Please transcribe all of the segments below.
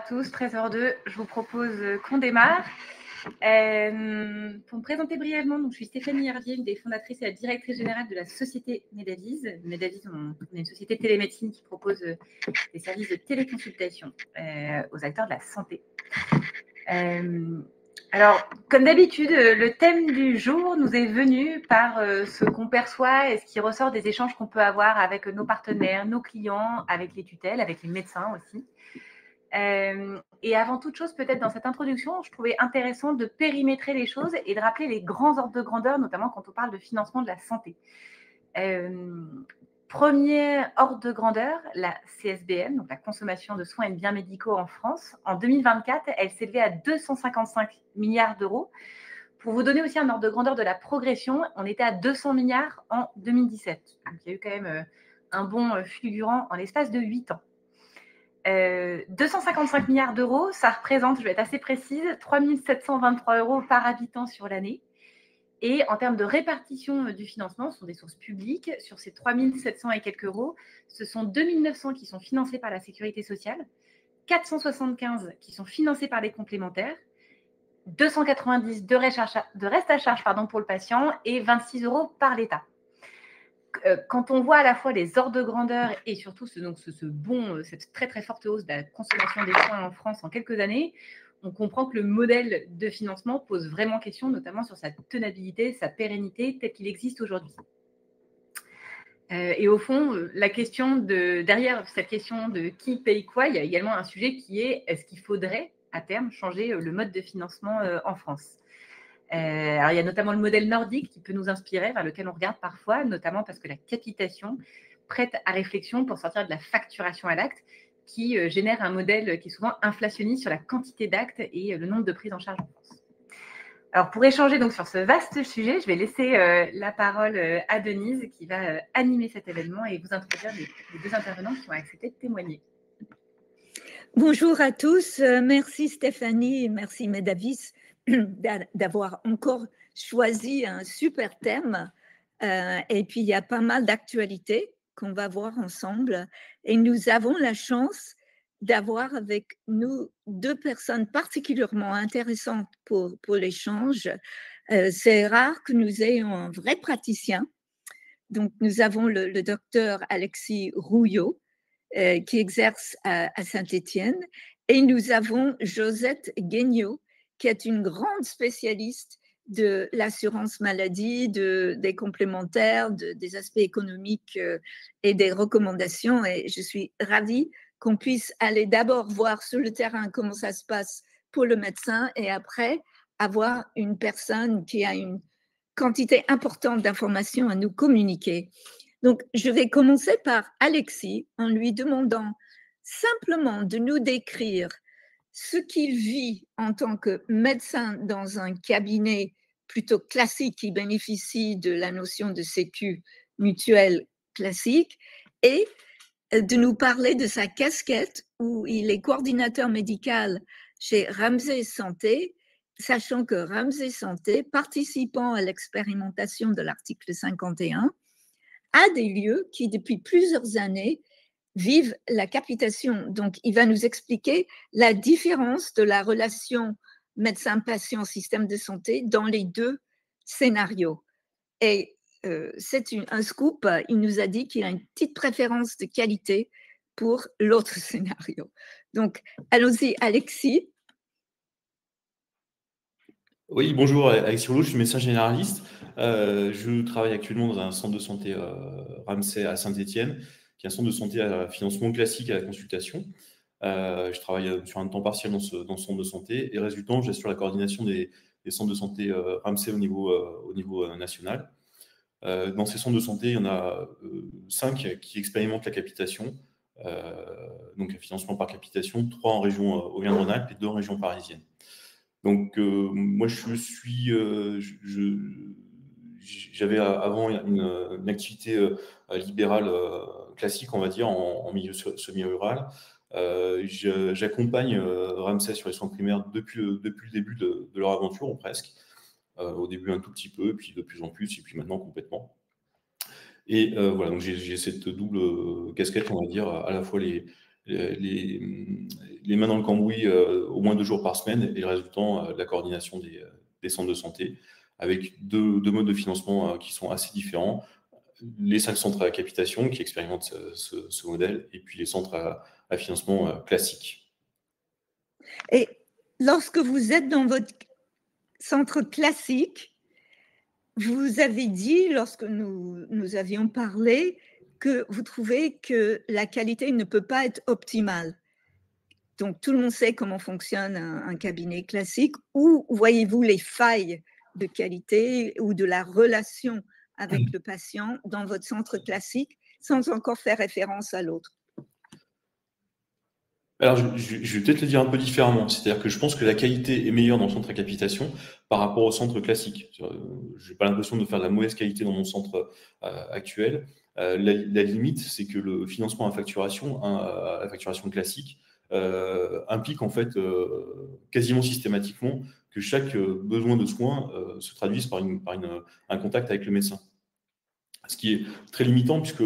tous, très heureux. Je vous propose qu'on démarre. Pour me présenter brièvement, donc, je suis Stéphanie Hervier, une des fondatrices et la directrice générale de la société Medavise. Medavise, on est une société de télémédecine qui propose des services de téléconsultation aux acteurs de la santé. Alors, comme d'habitude, le thème du jour nous est venu par ce qu'on perçoit et ce qui ressort des échanges qu'on peut avoir avec nos partenaires, nos clients, avec les tutelles, avec les médecins aussi. Et avant toute chose, peut-être dans cette introduction, je trouvais intéressant de périmétrer les choses et de rappeler les grands ordres de grandeur, notamment quand on parle de financement de la santé. Premier ordre de grandeur, la CSBM, donc la consommation de soins et de biens médicaux en France. En 2024, elle s'élevait à 255 milliards d'euros. Pour vous donner aussi un ordre de grandeur de la progression, on était à 200 milliards en 2017. Donc, il y a eu quand même un bond fulgurant en l'espace de 8 ans. 255 milliards d'euros, ça représente, je vais être assez précise, 3 723 euros par habitant sur l'année. Et en termes de répartition du financement, ce sont des sources publiques. Sur ces 3 700 et quelques euros, ce sont 2 900 qui sont financés par la sécurité sociale, 475 qui sont financés par les complémentaires, 290 de reste à charge pour le patient et 26 euros par l'État. Quand on voit à la fois les ordres de grandeur et surtout cette très très forte hausse de la consommation des soins en France en quelques années, on comprend que le modèle de financement pose vraiment question, notamment sur sa tenabilité, sa pérennité tel qu'il existe aujourd'hui. Et au fond, derrière cette question de qui paye quoi, il y a également un sujet qui est est-ce qu'il faudrait à terme changer le mode de financement en France ? Alors, il y a notamment le modèle nordique qui peut nous inspirer, vers lequel on regarde parfois, notamment parce que la capitation prête à réflexion pour sortir de la facturation à l'acte, qui génère un modèle qui est souvent inflationniste sur la quantité d'actes et le nombre de prises en charge en France. Alors, pour échanger donc sur ce vaste sujet, je vais laisser la parole à Denise qui va animer cet événement et vous introduire les deux intervenants qui ont accepté de témoigner. Bonjour à tous, merci Stéphanie et merci Medavise d'avoir encore choisi un super thème. Et puis, il y a pas mal d'actualités qu'on va voir ensemble. Et nous avons la chance d'avoir avec nous deux personnes particulièrement intéressantes pour l'échange. C'est rare que nous ayons un vrai praticien. Donc, nous avons le docteur Alexis Rouillot, qui exerce à Saint-Étienne. Et nous avons Josette Guignot, qui est une grande spécialiste de l'assurance maladie, des complémentaires, des aspects économiques et des recommandations. Et je suis ravie qu'on puisse aller d'abord voir sur le terrain comment ça se passe pour le médecin et après avoir une personne qui a une quantité importante d'informations à nous communiquer. Donc, je vais commencer par Alexis en lui demandant simplement de nous décrire ce qu'il vit en tant que médecin dans un cabinet plutôt classique qui bénéficie de la notion de sécu mutuelle classique et de nous parler de sa casquette où il est coordinateur médical chez Ramsay Santé, sachant que Ramsay Santé, participant à l'expérimentation de l'article 51, a des lieux qui, depuis plusieurs années, vivent la capitation. Donc, il va nous expliquer la différence de la relation médecin-patient système de santé dans les deux scénarios. Et c'est un scoop, il nous a dit qu'il a une petite préférence de qualité pour l'autre scénario. Donc, allons-y, Alexis. Oui, bonjour, Alexis Rouillot, je suis médecin généraliste. Je travaille actuellement dans un centre de santé Ramsay à Saint-Étienne, qui est un centre de santé à financement classique à la consultation. Je travaille sur un temps partiel dans ce centre de santé et résultant, j'assure la coordination des centres de santé Ramsay au niveau national. Dans ces centres de santé, il y en a 5 qui expérimentent la capitation, donc le financement par capitation, 3 en région Auvergne-Rhône-Alpes et 2 en région parisienne. Donc, moi, j'avais avant une activité libérale classique, on va dire, en milieu semi-rural. J'accompagne Ramsay sur les soins primaires depuis le début de leur aventure, ou presque. Au début un tout petit peu, puis de plus en plus, et puis maintenant complètement. Et voilà, donc j'ai cette double casquette, on va dire, à la fois les mains dans le cambouis au moins 2 jours par semaine et le résultant de la coordination des centres de santé avec deux modes de financement qui sont assez différents. Les 5 centres à capitation qui expérimentent ce modèle et puis les centres à financement classique. Et lorsque vous êtes dans votre centre classique, vous avez dit, lorsque nous avions parlé, que vous trouvez que la qualité ne peut pas être optimale. Donc, tout le monde sait comment fonctionne un cabinet classique. Où voyez-vous les failles de qualité ou de la relation avec le patient dans votre centre classique, sans encore faire référence à l'autre? Alors, je vais peut-être le dire un peu différemment. C'est-à-dire que je pense que la qualité est meilleure dans le centre à capitation par rapport au centre classique. Je n'ai pas l'impression de faire de la mauvaise qualité dans mon centre actuel. La limite, c'est que le financement à la facturation classique, implique en fait quasiment systématiquement que chaque besoin de soins se traduise par un contact avec le médecin. Ce qui est très limitant puisque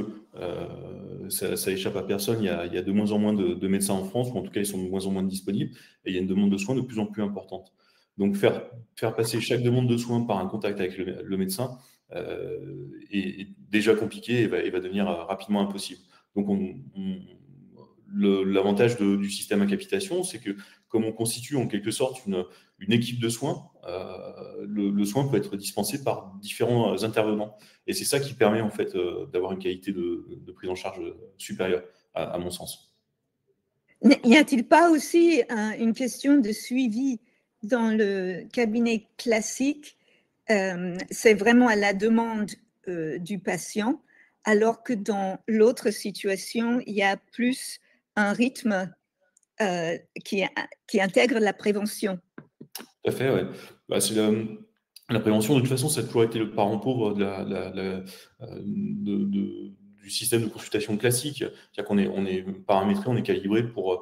ça échappe à personne. Il y a de moins en moins de médecins en France, ou en tout cas ils sont de moins en moins disponibles, et il y a une demande de soins de plus en plus importante. Donc faire passer chaque demande de soins par un contact avec le médecin est déjà compliqué et va devenir rapidement impossible. Donc l'avantage du système à capitation, c'est que comme on constitue en quelque sorte une équipe de soins, le soin peut être dispensé par différents intervenants. Et c'est ça qui permet en fait d'avoir une qualité de prise en charge supérieure, à mon sens. N'y a-t-il pas aussi une question de suivi dans le cabinet classique? C'est vraiment à la demande du patient, alors que dans l'autre situation, il y a plus un rythme qui intègre la prévention. Tout à fait, ouais. Bah, la prévention, de toute façon, ça a toujours été le parent pauvre du système de consultation classique. C'est-à-dire on est paramétré, on est calibré pour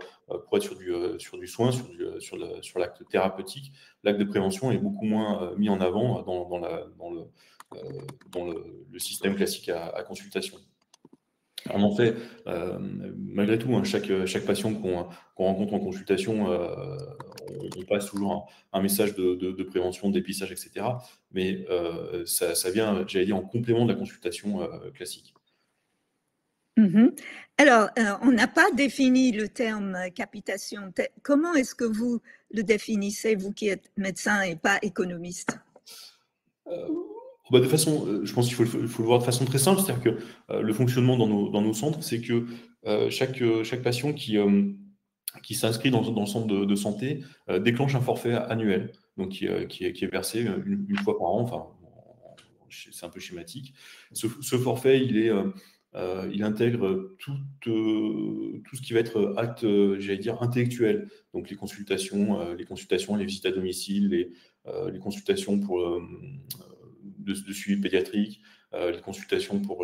être sur du soin, sur l'acte thérapeutique. L'acte de prévention est beaucoup moins mis en avant dans le système classique à consultation. En fait, malgré tout, hein, chaque patient qu'on rencontre en consultation, on passe toujours un message de prévention, de dépistage, etc. Mais ça vient, j'allais dire, en complément de la consultation classique. Alors, on n'a pas défini le terme capitation. Comment est-ce que vous le définissez, vous qui êtes médecin et pas économiste? De façon, je pense qu'il faut le voir de façon très simple, c'est-à-dire que le fonctionnement dans nos centres, c'est que chaque patient qui s'inscrit dans le centre de santé déclenche un forfait annuel, donc qui est versé une fois par an. Enfin, c'est un peu schématique. Ce forfait, il intègre tout ce qui va être acte, j'allais dire, intellectuel. Donc les consultations, les visites à domicile, les consultations pour de suivi pédiatrique, les consultations pour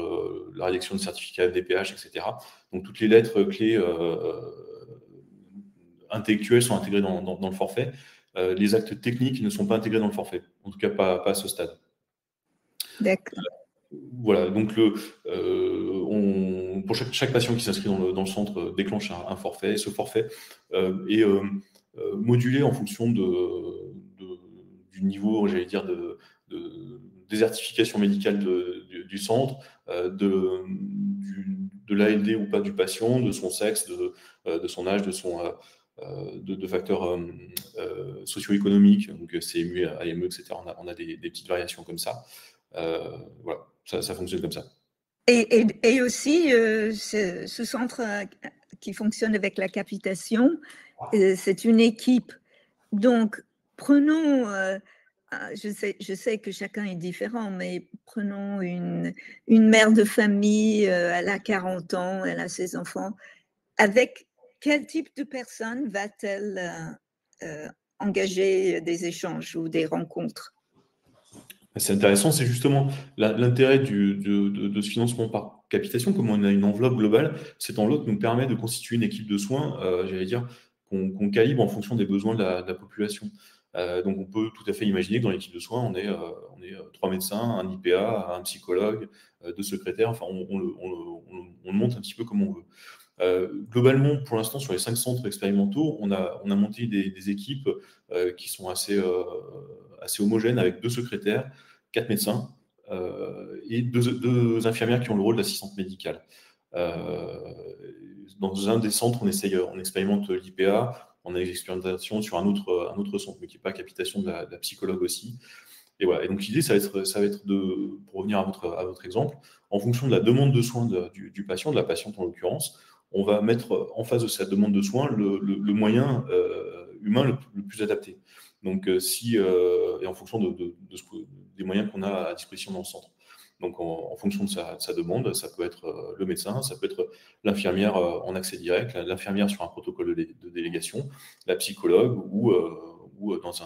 la rédaction de certificats FDPH, etc. Donc toutes les lettres clés intellectuelles sont intégrées dans le forfait. Les actes techniques ne sont pas intégrés dans le forfait, en tout cas pas à ce stade. D'accord. Voilà, donc pour chaque patient qui s'inscrit dans le centre déclenche un forfait. Et ce forfait est modulé en fonction du niveau, j'allais dire, de désertification médicale du centre, de l'ALD ou pas du patient, de son sexe, de son âge, de facteurs socio-économiques, donc CMU, AME, etc. On a des petites variations comme ça. Voilà, ça fonctionne comme ça. Et aussi, ce centre qui fonctionne avec la capitation, c'est une équipe. Donc, prenons, je sais que chacun est différent, mais prenons une mère de famille, elle a 40 ans, elle a ses enfants. Avec quel type de personne va-t-elle engager des échanges ou des rencontres? C'est intéressant, c'est justement l'intérêt de ce financement par capitation, comme on a une enveloppe globale, cette enveloppe nous permet de constituer une équipe de soins, j'allais dire, qu'on calibre en fonction des besoins de la population. Donc on peut tout à fait imaginer que dans l'équipe de soins, on est 3 médecins, un IPA, un psychologue, 2 secrétaires, enfin on le monte un petit peu comme on veut. Globalement, pour l'instant, sur les 5 centres expérimentaux, on a monté des équipes qui sont assez homogènes, avec 2 secrétaires, 4 médecins et 2 infirmières qui ont le rôle d'assistante médicale. Dans un des centres, on expérimente l'IPA, on a des expérimentations sur un autre centre, mais qui n'est pas capitation de la psychologue aussi. Et voilà. Et donc l'idée, ça va être pour revenir à votre exemple, en fonction de la demande de soins du patient, de la patiente en l'occurrence, on va mettre en face de cette demande de soins le moyen humain le plus adapté. Donc et en fonction des moyens qu'on a à disposition dans le centre. Donc en fonction de sa demande, ça peut être le médecin, ça peut être l'infirmière en accès direct, l'infirmière sur un protocole de délégation, la psychologue ou dans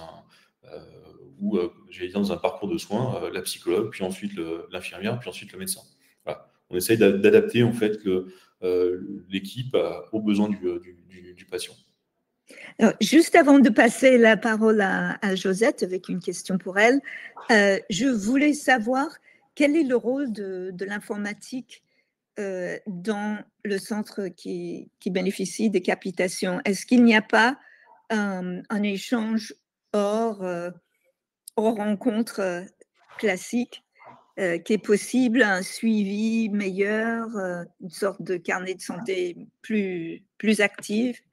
un parcours de soins, la psychologue, puis ensuite l'infirmière, puis ensuite le médecin. Voilà. On essaye d'adapter en fait l'équipe aux besoins du patient. Alors, juste avant de passer la parole à Josette avec une question pour elle, je voulais savoir quel est le rôle de l'informatique dans le centre qui bénéficie des capitations. Est-ce qu'il n'y a pas un échange hors rencontre classique qui est possible, un suivi meilleur, une sorte de carnet de santé plus actif?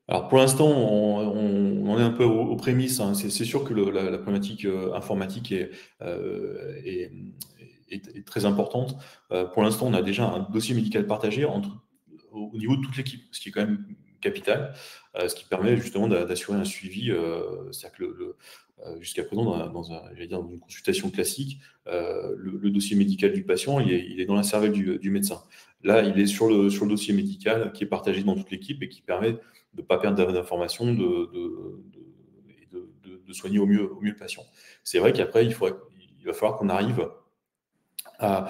Alors pour l'instant, on est un peu aux prémices, hein. C'est sûr que la problématique informatique est très importante. Pour l'instant, on a déjà un dossier médical partagé au niveau de toute l'équipe, ce qui est quand même capital, ce qui permet justement d'assurer un suivi. C'est-à-dire que jusqu'à présent, dans une consultation classique, le dossier médical du patient, il est dans la cervelle du médecin. Là, il est sur le dossier médical qui est partagé dans toute l'équipe et qui permet de ne pas perdre d'informations, de soigner au mieux le patient. C'est vrai qu'après, il va falloir qu'on arrive à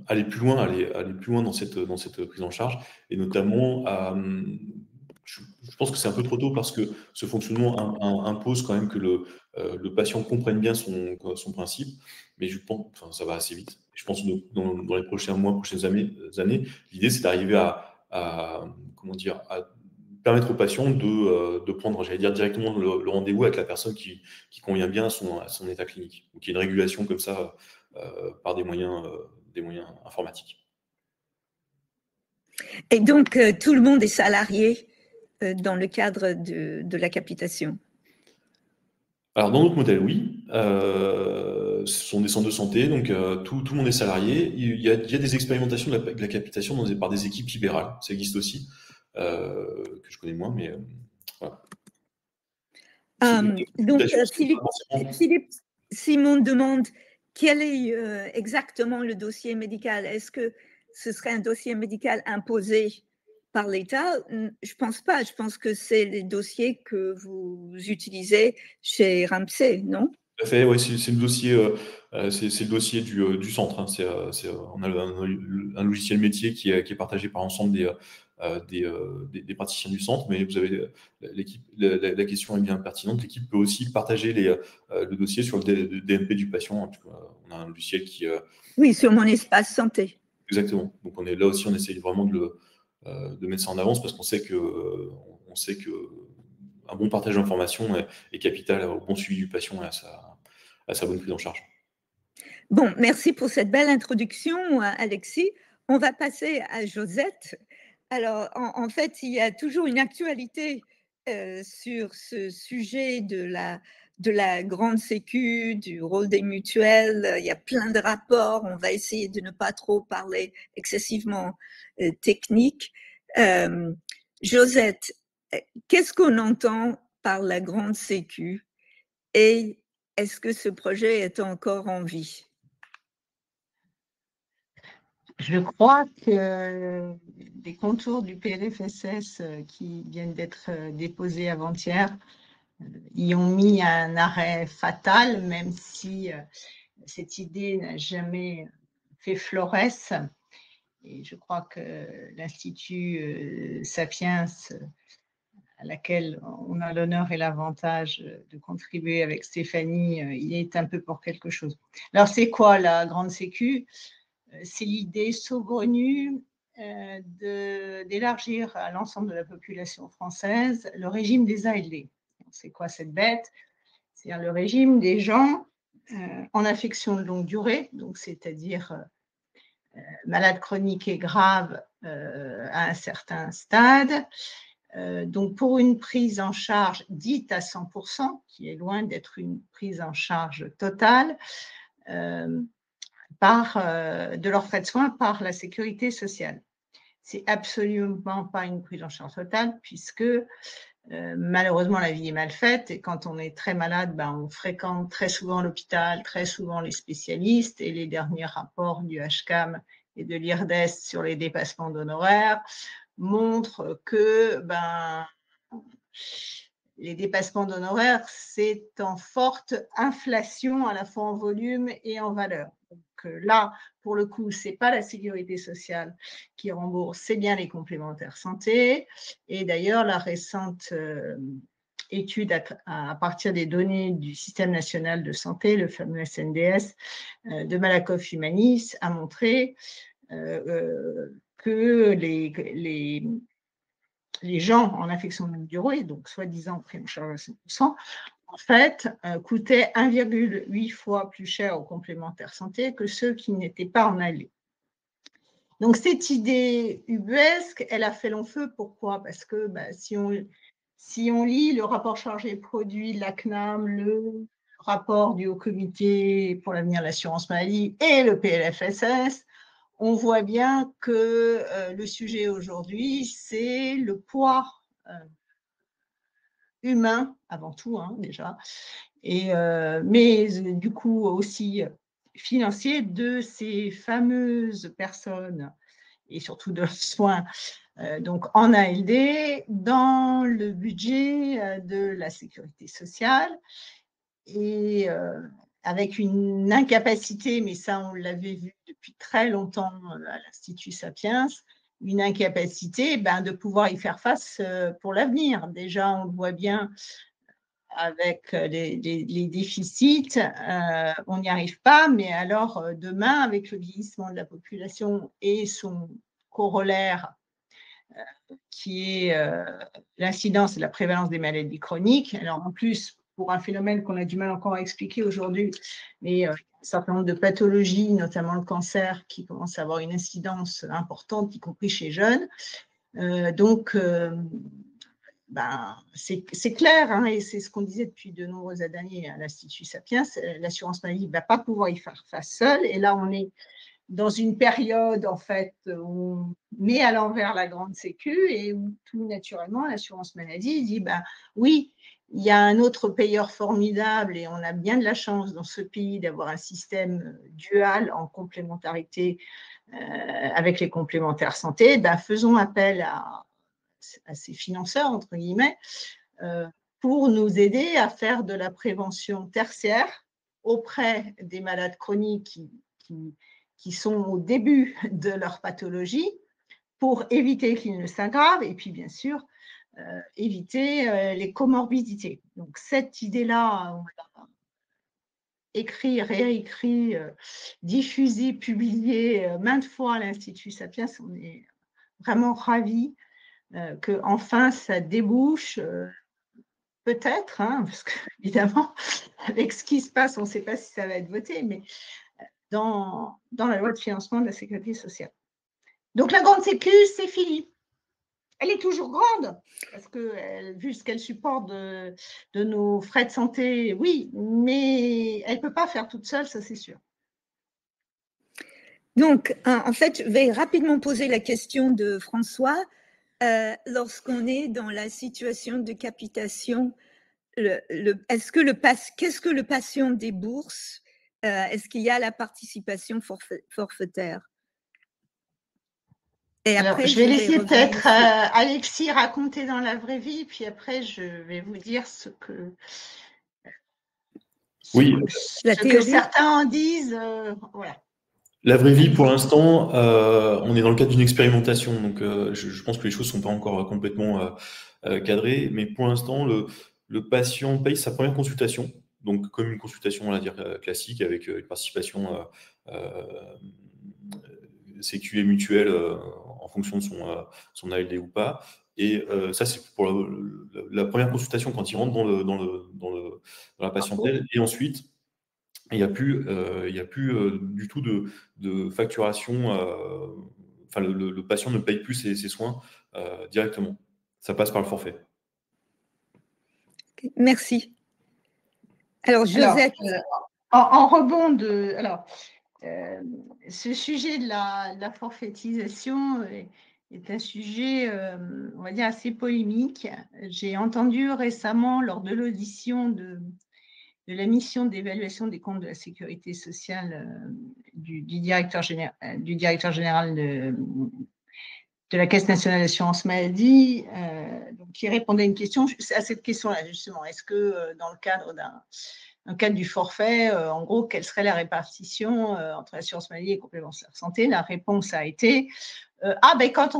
aller plus loin dans cette prise en charge, et notamment je pense que c'est un peu trop tôt parce que ce fonctionnement impose quand même que le patient comprenne bien son principe, mais je pense, enfin, ça va assez vite. Je pense que dans les prochains mois, prochaines années, l'idée c'est d'arriver à permettre au patient de prendre, j'allais dire, directement le rendez-vous avec la personne qui convient bien à son état clinique, ou qu'il y ait une régulation comme ça par des moyens informatiques. Et donc, tout le monde est salarié dans le cadre de la capitation? Alors, dans notre modèle, oui. Ce sont des centres de santé, donc tout le monde est salarié. Il y a des expérimentations de la capitation par des équipes libérales. Ça existe aussi, que je connais moins, mais voilà. Donc, Philippe Simon demande quel est exactement le dossier médical. Est-ce que ce serait un dossier médical imposé par l'État? Je ne pense pas. Je pense que c'est les dossiers que vous utilisez chez Ramsay, non? Tout à fait, oui, c'est le dossier du centre, hein. On a un logiciel métier qui est partagé par l'ensemble des praticiens du centre, mais vous avez l'équipe. La question est bien pertinente. L'équipe peut aussi partager le dossier sur le DMP du patient. On a un logiciel qui. Oui, sur mon espace santé. Exactement. Donc là aussi, on essaye vraiment de mettre ça en avance parce qu'on sait que un bon partage d'informations est capital au bon suivi du patient et à sa bonne prise en charge. Bon, merci pour cette belle introduction, Alexis. On va passer à Josette. Alors, en fait, il y a toujours une actualité sur ce sujet de la grande sécu, du rôle des mutuelles. Il y a plein de rapports. On va essayer de ne pas trop parler excessivement technique. Josette, qu'est-ce qu'on entend par la grande sécu et est-ce que ce projet est encore en vie? Je crois que les contours du PLFSS qui viennent d'être déposés avant-hier y ont mis un arrêt fatal, même si cette idée n'a jamais fait florès. Et je crois que l'Institut Sapiens, à laquelle on a l'honneur et l'avantage de contribuer avec Stéphanie, il est un peu pour quelque chose. Alors, c'est quoi la grande sécu ? c'est l'idée saugrenue d'élargir à l'ensemble de la population française le régime des ALD. C'est quoi cette bête? C'est-à-dire le régime des gens en affection de longue durée, donc c'est-à-dire malades chroniques et graves à un certain stade. Donc pour une prise en charge dite à 100%, qui est loin d'être une prise en charge totale, de leurs frais de soins par la sécurité sociale. C'est absolument pas une prise en charge totale puisque malheureusement la vie est mal faite et quand on est très malade, on fréquente très souvent l'hôpital, très souvent les spécialistes et les derniers rapports du HCAM et de l'IRDES sur les dépassements d'honoraires montrent que les dépassements d'honoraires, c'est en forte inflation à la fois en volume et en valeur. Donc là, pour le coup, ce n'est pas la sécurité sociale qui rembourse, c'est bien les complémentaires santé. Et d'ailleurs, la récente étude à partir des données du Système national de santé, le fameux SNDS, de Malakoff Humanis, a montré que les gens en affection de longue durée, donc soi-disant pris en charge à 100%, en fait, coûtaient 1,8 fois plus cher aux complémentaires santé que ceux qui n'étaient pas en ALD. Donc, cette idée ubuesque, elle a fait long feu. Pourquoi? Parce que si on lit le rapport chargé-produit de la CNAM, le rapport du Haut Comité pour l'avenir de l'assurance maladie et le PLFSS, on voit bien que le sujet aujourd'hui, c'est le poids humain, avant tout, déjà, mais du coup aussi financier de ces fameuses personnes et surtout de leurs soins donc en ALD dans le budget de la sécurité sociale et avec une incapacité, mais ça on l'avait vu depuis très longtemps à l'Institut Sapiens, une incapacité de pouvoir y faire face pour l'avenir. Déjà, on le voit bien avec les déficits, on n'y arrive pas, mais alors demain, avec le vieillissement de la population et son corollaire, qui est l'incidence et la prévalence des maladies chroniques, alors en plus, pour un phénomène qu'on a du mal encore à expliquer aujourd'hui, mais un certain nombre de pathologies, notamment le cancer, qui commence à avoir une incidence importante, y compris chez jeunes. Donc, c'est clair, et c'est ce qu'on disait depuis de nombreuses années à l'Institut Sapiens, l'assurance maladie ne va pas pouvoir y faire face seule. Et là, on est dans une période, en fait, où on met à l'envers la grande sécu et où tout naturellement, l'assurance maladie dit, oui, il y a un autre payeur formidable et on a bien de la chance dans ce pays d'avoir un système dual en complémentarité avec les complémentaires santé, faisons appel à ces financeurs, entre guillemets, pour nous aider à faire de la prévention tertiaire auprès des malades chroniques qui sont au début de leur pathologie pour éviter qu'ils ne s'aggravent et puis bien sûr éviter les comorbidités. Donc cette idée-là, on l'a écrit, réécrit, diffusé, publié maintes fois à l'Institut Sapiens. On est vraiment ravis que enfin ça débouche peut-être, parce que évidemment avec ce qui se passe, on ne sait pas si ça va être voté, mais dans la loi de financement de la sécurité sociale. Donc la grande sécu, c'est fini. Elle est toujours grande, parce que vu ce qu'elle supporte de nos frais de santé, oui, mais elle ne peut pas faire toute seule, ça c'est sûr. Donc, en fait, je vais rapidement poser la question de François. Lorsqu'on est dans la situation de capitation, qu'est-ce que le patient débourse? Est-ce qu'il y a la participation forfaitaire? Et alors, après, je vais laisser peut-être Alexis raconter dans la vraie vie, puis après, je vais vous dire ce que certains en disent. Voilà. La vraie vie, pour l'instant, on est dans le cadre d'une expérimentation, donc je pense que les choses ne sont pas encore complètement cadrées, mais pour l'instant, le patient paye sa première consultation, donc comme une consultation, on va dire, classique, avec une participation sécu et mutuelle en fonction de son ALD ou pas. Et ça, c'est pour la première consultation quand il rentre dans la patientèle. Et ensuite, il n'y a plus du tout de facturation. Enfin, le patient ne paye plus ses soins directement. Ça passe par le forfait. Merci. Alors, Josette. En rebond de. Alors, ce sujet de la forfaitisation est un sujet, on va dire, assez polémique. J'ai entendu récemment, lors de l'audition de la mission d'évaluation des comptes de la sécurité sociale du directeur général de la Caisse nationale d'assurance maladie, qui répondait à une question, à cette question-là, justement. Est-ce que dans le cadre du forfait, en gros, quelle serait la répartition entre l'assurance maladie et complémentaire santé? La réponse a été quand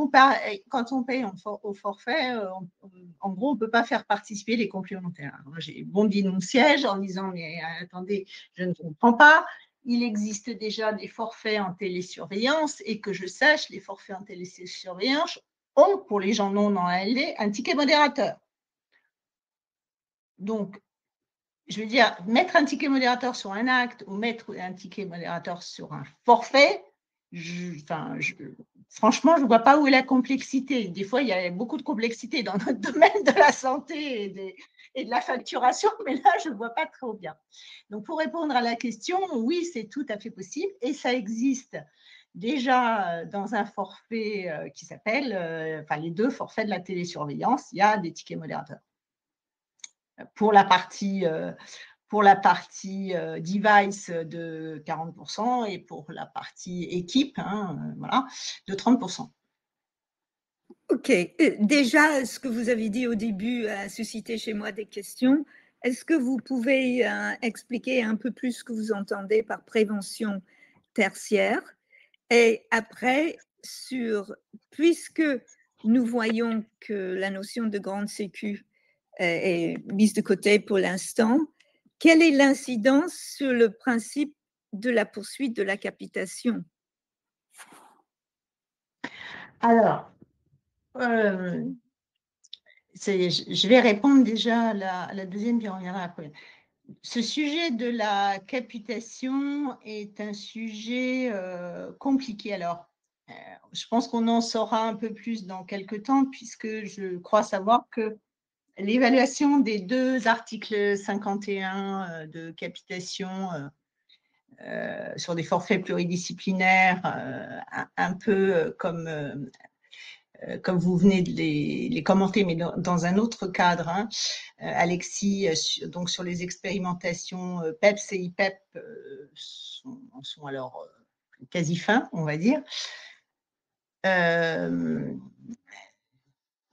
on paye au forfait, en gros, on ne peut pas faire participer les complémentaires. Alors, j'ai bondi de mon siège en disant mais attendez, je ne comprends pas. Il existe déjà des forfaits en télésurveillance et que je sache, les forfaits en télésurveillance ont, pour les gens non dans ALD, un ticket modérateur. Donc, je veux dire, mettre un ticket modérateur sur un acte ou mettre un ticket modérateur sur un forfait, franchement, je ne vois pas où est la complexité. Des fois, il y a beaucoup de complexité dans notre domaine de la santé et de la facturation, mais là, je ne vois pas trop bien. Donc, pour répondre à la question, oui, c'est tout à fait possible et ça existe déjà dans un forfait qui s'appelle, les 2 forfaits de la télésurveillance, il y a des tickets modérateurs. Pour la partie device de 40% et pour la partie équipe, de 30%. OK. Déjà, ce que vous avez dit au début a suscité chez moi des questions. Est-ce que vous pouvez expliquer un peu plus ce que vous entendez par prévention tertiaire? Et après, puisque nous voyons que la notion de grande sécu est mise de côté pour l'instant, quelle est l'incidence sur le principe de la poursuite de la capitation? Alors, je vais répondre déjà à la deuxième, puis on reviendra après. Ce sujet de la capitation est un sujet compliqué. Alors, je pense qu'on en saura un peu plus dans quelques temps, puisque je crois savoir que l'évaluation des 2 articles 51 de capitation sur des forfaits pluridisciplinaires, un peu comme vous venez de les commenter, mais dans un autre cadre, Alexis, donc sur les expérimentations PEPS et IPEP sont alors quasi fin, on va dire.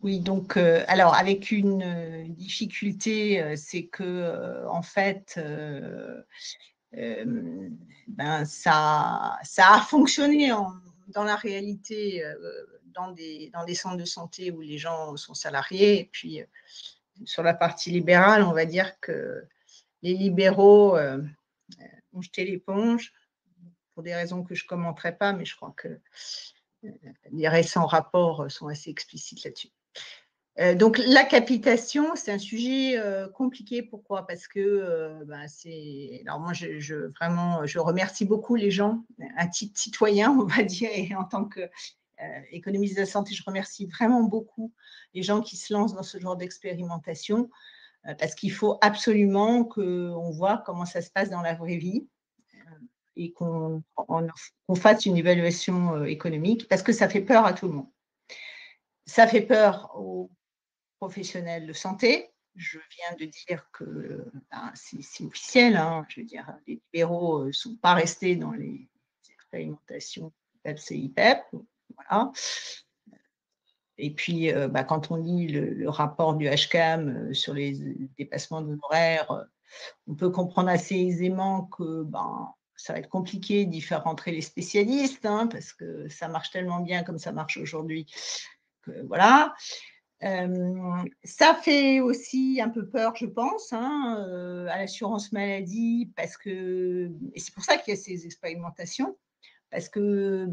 Oui, donc, alors avec une difficulté, c'est que, en fait, ça a fonctionné dans la réalité, dans des centres de santé où les gens sont salariés. Et puis, sur la partie libérale, on va dire que les libéraux ont jeté l'éponge pour des raisons que je ne commenterai pas, mais je crois que les récents rapports sont assez explicites là-dessus. Donc, la capitation, c'est un sujet compliqué. Pourquoi? Parce que alors moi, je remercie beaucoup les gens, à titre citoyen, on va dire, et en tant qu'économiste de la santé, je remercie vraiment beaucoup les gens qui se lancent dans ce genre d'expérimentation, parce qu'il faut absolument qu'on voit comment ça se passe dans la vraie vie et qu'on fasse une évaluation économique, parce que ça fait peur à tout le monde. Ça fait peur aux professionnels de santé. Je viens de dire que c'est officiel, je veux dire, les libéraux ne sont pas restés dans les expérimentations PEPS et IPEP. Voilà. Et puis, quand on lit le rapport du HCAM sur les dépassements d'honoraires, on peut comprendre assez aisément que ça va être compliqué d'y faire rentrer les spécialistes, parce que ça marche tellement bien comme ça marche aujourd'hui. Voilà. Ça fait aussi un peu peur, je pense, hein, à l'assurance maladie, parce que, et c'est pour ça qu'il y a ces expérimentations, parce que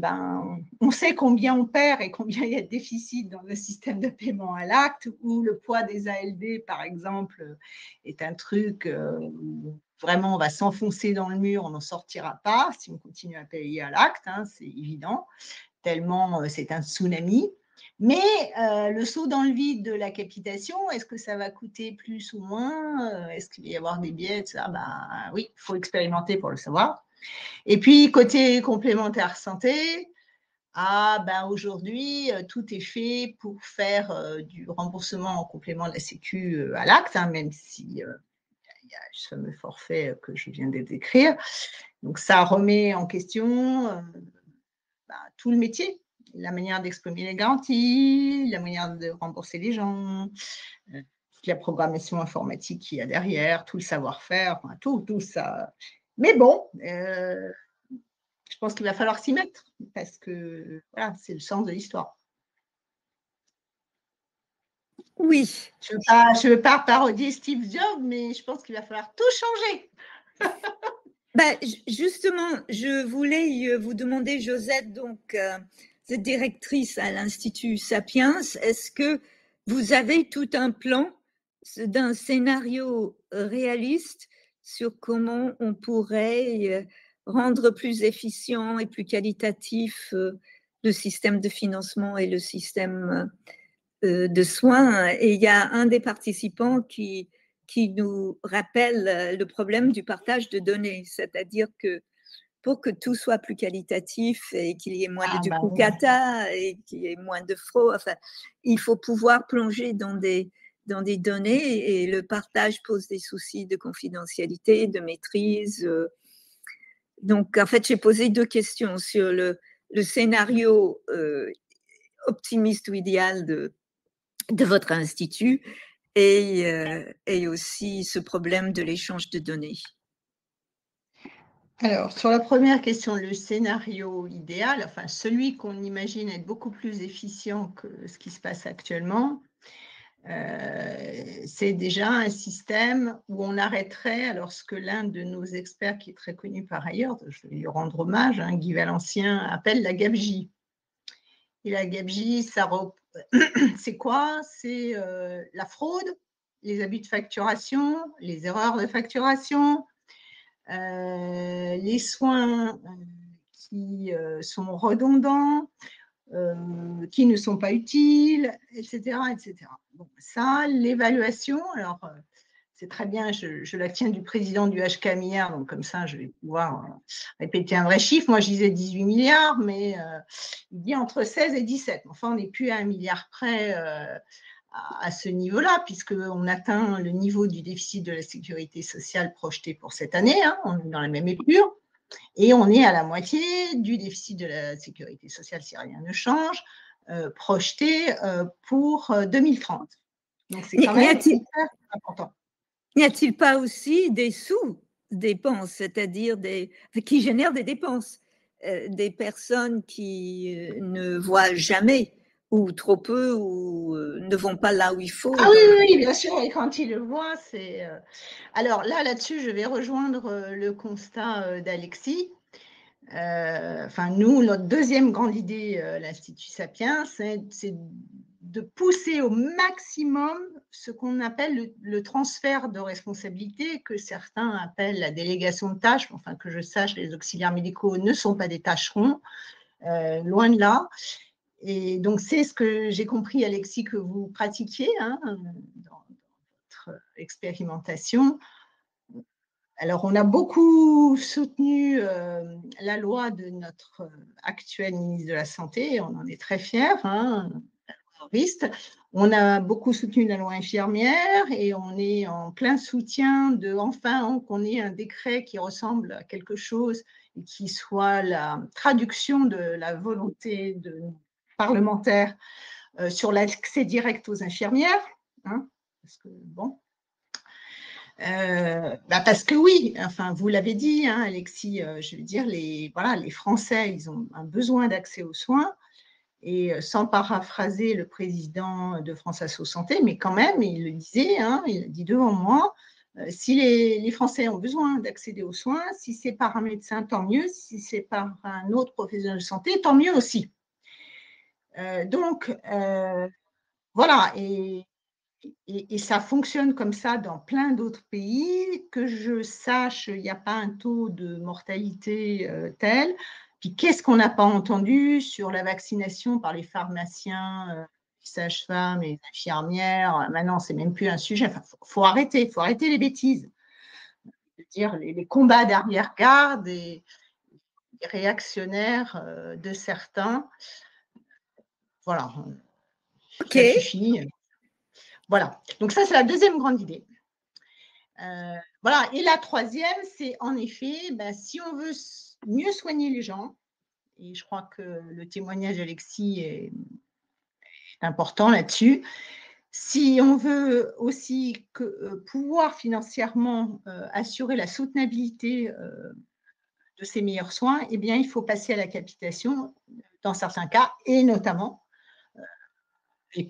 on sait combien on perd et combien il y a de déficit dans le système de paiement à l'acte, où le poids des ALD, par exemple, est un truc où vraiment on va s'enfoncer dans le mur, on n'en sortira pas si on continue à payer à l'acte, hein, c'est évident, tellement c'est un tsunami. Mais le saut dans le vide de la capitation, est-ce que ça va coûter plus ou moins? Est-ce qu'il va y avoir des biais? Ça, oui, il faut expérimenter pour le savoir. Et puis, côté complémentaire santé, aujourd'hui, tout est fait pour faire du remboursement en complément de la Sécu à l'acte, hein, même si il y a ce fameux forfait que je viens de décrire. Donc, ça remet en question tout le métier, la manière d'exprimer les garanties, la manière de rembourser les gens, toute la programmation informatique qu'il y a derrière, tout le savoir-faire, enfin, tout ça. Mais bon, je pense qu'il va falloir s'y mettre parce que voilà, c'est le sens de l'histoire. Oui. Je veux pas parodier Steve Jobs, mais je pense qu'il va falloir tout changer. Justement, je voulais vous demander, Josette, donc, vous êtes directrice à l'Institut Sapiens, est-ce que vous avez tout un plan d'un scénario réaliste sur comment on pourrait rendre plus efficient et plus qualitatif le système de financement et le système de soins? Et il y a un des participants qui nous rappelle le problème du partage de données, c'est-à-dire que pour que tout soit plus qualitatif et qu'il y ait moins de duplicata et qu'il y ait moins de fraude, enfin, il faut pouvoir plonger dans des données et le partage pose des soucis de confidentialité, de maîtrise. Donc, en fait, j'ai posé 2 questions sur le scénario optimiste ou idéal de votre institut et aussi ce problème de l'échange de données. Alors, sur la première question, le scénario idéal, enfin celui qu'on imagine être beaucoup plus efficient que ce qui se passe actuellement, c'est déjà un système où on arrêterait, alors ce que l'un de nos experts, qui est très connu par ailleurs, je vais lui rendre hommage, hein, Guy Valencien, appelle la gabegie. Et la gabegie, c'est quoi? C'est la fraude, les abus de facturation, les erreurs de facturation, les soins qui sont redondants, qui ne sont pas utiles, etc. etc. Bon, ça, l'évaluation, alors c'est très bien, je la tiens du président du HCAM hier, donc comme ça, je vais pouvoir répéter un vrai chiffre. Moi, je disais 18 milliards, mais il dit entre 16 et 17. Enfin, on n'est plus à 1 milliard près à ce niveau-là, puisqu'on atteint le niveau du déficit de la sécurité sociale projeté pour cette année, hein, on est dans la même épure, et on est à la moitié du déficit de la sécurité sociale, si rien ne change, projeté pour 2030. Donc, c'est quand même hyper important. N'y a-t-il pas aussi des sous-dépenses, c'est-à-dire qui génèrent des dépenses, des personnes qui ne voient jamais ou trop peu ou ne vont pas là où il faut? Ah oui, bien sûr, et quand ils le voient, c'est… Alors là-dessus, je vais rejoindre le constat d'Alexis. Nous, notre deuxième grande idée, l'Institut Sapiens, c'est de pousser au maximum ce qu'on appelle le transfert de responsabilité, que certains appellent la délégation de tâches. Enfin, que je sache, les auxiliaires médicaux ne sont pas des tâcherons, loin de là. Et donc, c'est ce que j'ai compris, Alexis, que vous pratiquiez hein, dans votre expérimentation. Alors, on a beaucoup soutenu la loi de notre actuel ministre de la Santé, on en est très fiers, hein, on a beaucoup soutenu la loi infirmière et on est en plein soutien de, enfin, qu'on ait un décret qui ressemble à quelque chose et qui soit la traduction de la volonté de parlementaire sur l'accès direct aux infirmières, hein, parce que bon… parce que oui, enfin, vous l'avez dit, hein, Alexis, je veux dire, les Français, ils ont un besoin d'accès aux soins Et sans paraphraser le président de France Asso Santé, mais quand même, il le disait, hein, il a dit devant moi, si les Français ont besoin d'accéder aux soins, si c'est par un médecin, tant mieux. Si c'est par un autre professionnel de santé, tant mieux aussi. Donc, voilà. Et ça fonctionne comme ça dans plein d'autres pays. Que je sache, il n'y a pas un taux de mortalité tel. Puis, qu'est-ce qu'on n'a pas entendu sur la vaccination par les pharmaciens, les sages-femmes, les infirmières? Maintenant, ce n'est même plus un sujet. Enfin, faut arrêter les bêtises. Dire les combats d'arrière-garde et les réactionnaires de certains. Voilà, ça suffit. Voilà, donc ça, c'est la deuxième grande idée. Voilà, et la troisième, c'est en effet, si on veut mieux soigner les gens, et je crois que le témoignage d'Alexis est important là-dessus, si on veut aussi pouvoir financièrement assurer la soutenabilité de ces meilleurs soins, eh bien, il faut passer à la capitation dans certains cas, et notamment de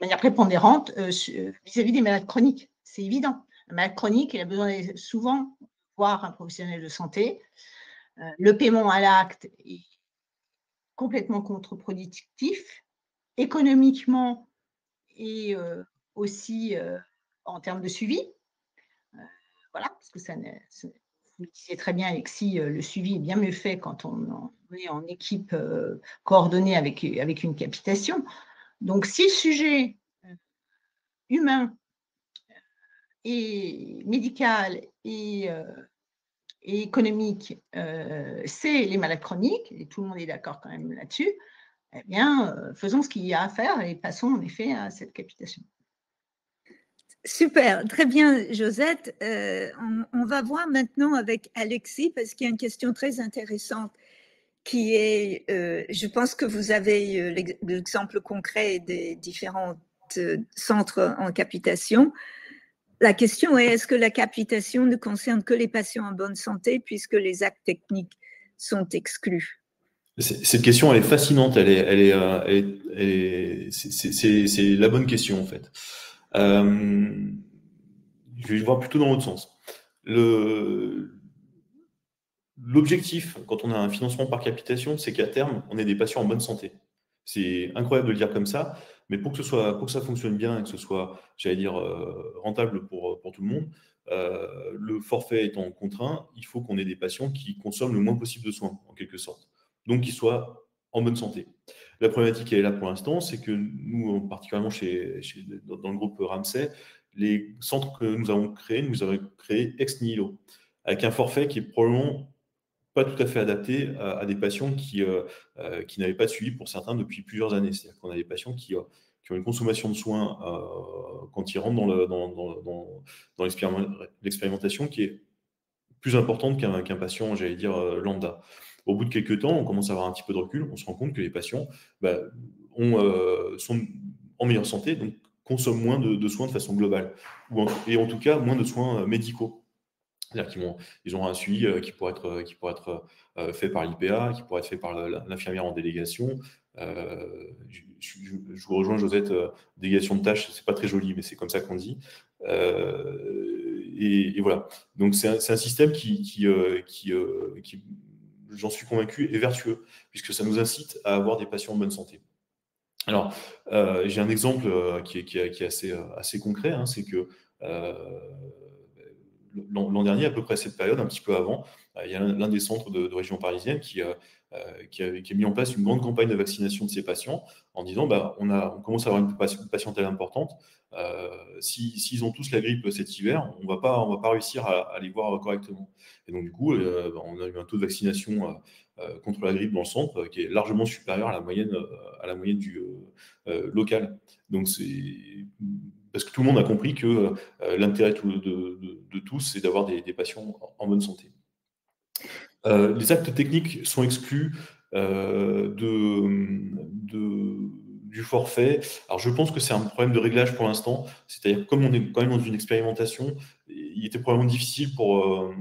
manière prépondérante vis-à-vis des malades chroniques. C'est évident. Un malade chronique, il a besoin souvent de voir un professionnel de santé. Le paiement à l'acte est complètement contre-productif, économiquement et aussi en termes de suivi. Voilà, parce que vous le disiez très bien, Alexis, le suivi est bien mieux fait quand on est en équipe coordonnée avec une capitation. Donc, si le sujet humain et médical et économique, c'est les malades chroniques, et tout le monde est d'accord quand même là-dessus, eh bien, faisons ce qu'il y a à faire et passons en effet à cette capitation. Super, très bien, Josette. On va voir maintenant avec Alexis, parce qu'il y a une question très intéressante qui est, je pense que vous avez l'exemple concret des différents centres en capitation. La question est, est-ce que la capitation ne concerne que les patients en bonne santé, puisque les actes techniques sont exclus? Cette question, elle est fascinante. C'est la bonne question, en fait. Je vais le voir plutôt dans l'autre sens. L'objectif, quand on a un financement par capitation, c'est qu'à terme, on ait des patients en bonne santé. C'est incroyable de le dire comme ça, mais pour que ça fonctionne bien et que ce soit, j'allais dire, rentable pour tout le monde, le forfait étant contraint, il faut qu'on ait des patients qui consomment le moins possible de soins, en quelque sorte. Donc, qu'ils soient en bonne santé. La problématique qui est là pour l'instant, c'est que nous, particulièrement dans le groupe Ramsay, les centres que nous avons créés ex nihilo, avec un forfait qui est probablement pas tout à fait adapté à des patients qui n'avaient pas de suivi pour certains depuis plusieurs années. C'est-à-dire qu'on a des patients qui ont une consommation de soins quand ils rentrent dans l'expérimentation qui est plus importante qu'un patient, j'allais dire, lambda. Au bout de quelques temps, on commence à avoir un petit peu de recul, on se rend compte que les patients sont en meilleure santé, donc consomment moins de soins de façon globale, et en tout cas moins de soins médicaux. C'est-à-dire qu'ils ont un suivi qui pourrait être fait par l'IPA, qui pourrait être fait par l'infirmière en délégation. Je vous rejoins, Josette, délégation de tâches, c'est pas très joli, mais c'est comme ça qu'on dit. Et voilà. Donc c'est un système qui j'en suis convaincu, est vertueux, puisque ça nous incite à avoir des patients en bonne santé. Alors, j'ai un exemple qui est assez concret, hein, c'est que l'an dernier, à peu près à cette période, un petit peu avant, il y a l'un des centres de région parisienne qui a mis en place une grande campagne de vaccination de ses patients en disant on commence à avoir une patientèle importante. S'ils ont tous la grippe cet hiver, on va pas réussir à les voir correctement. Et donc, du coup, on a eu un taux de vaccination contre la grippe dans le centre qui est largement supérieur à la moyenne du local. Donc, parce que tout le monde a compris que l'intérêt de tous, c'est d'avoir des patients en bonne santé. Les actes techniques sont exclus du forfait. Alors, je pense que c'est un problème de réglage pour l'instant. C'est-à-dire, comme on est quand même dans une expérimentation, il était probablement difficile pour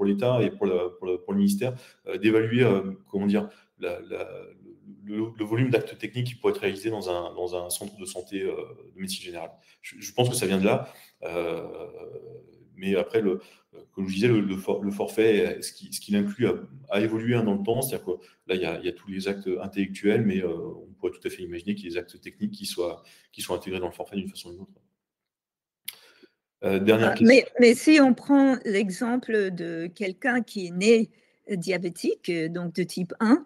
l'État et pour le ministère d'évaluer, comment dire, le volume d'actes techniques qui pourrait être réalisé dans un centre de santé de médecine générale. Je pense que ça vient de là. Mais après, comme je disais, le forfait, ce qu'il inclut a évolué dans le temps. C'est-à-dire que là, il y a tous les actes intellectuels, mais on pourrait tout à fait imaginer qu'il y ait des actes techniques qui soient intégrés dans le forfait d'une façon ou d'une autre. Dernière question. Mais si on prend l'exemple de quelqu'un qui est né diabétique, donc de type 1,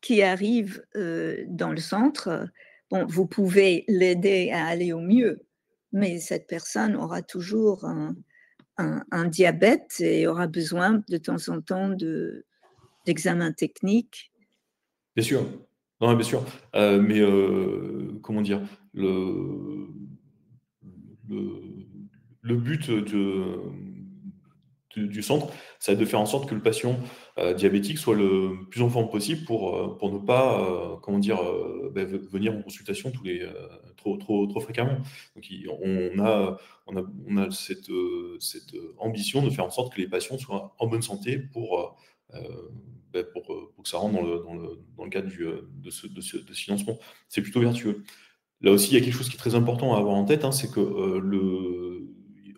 qui arrive dans le centre, bon, vous pouvez l'aider à aller au mieux, mais cette personne aura toujours un diabète et aura besoin de temps en temps d'examens techniques. Bien sûr. Non, bien sûr. Mais comment dire, le but du centre, c'est de faire en sorte que le patient diabétique soit le plus en forme possible pour ne pas venir en consultation trop fréquemment. Donc, on a cette ambition de faire en sorte que les patients soient en bonne santé pour que ça rentre dans le cadre de ce financement. C'est plutôt vertueux. Là aussi, il y a quelque chose qui est très important à avoir en tête, c'est que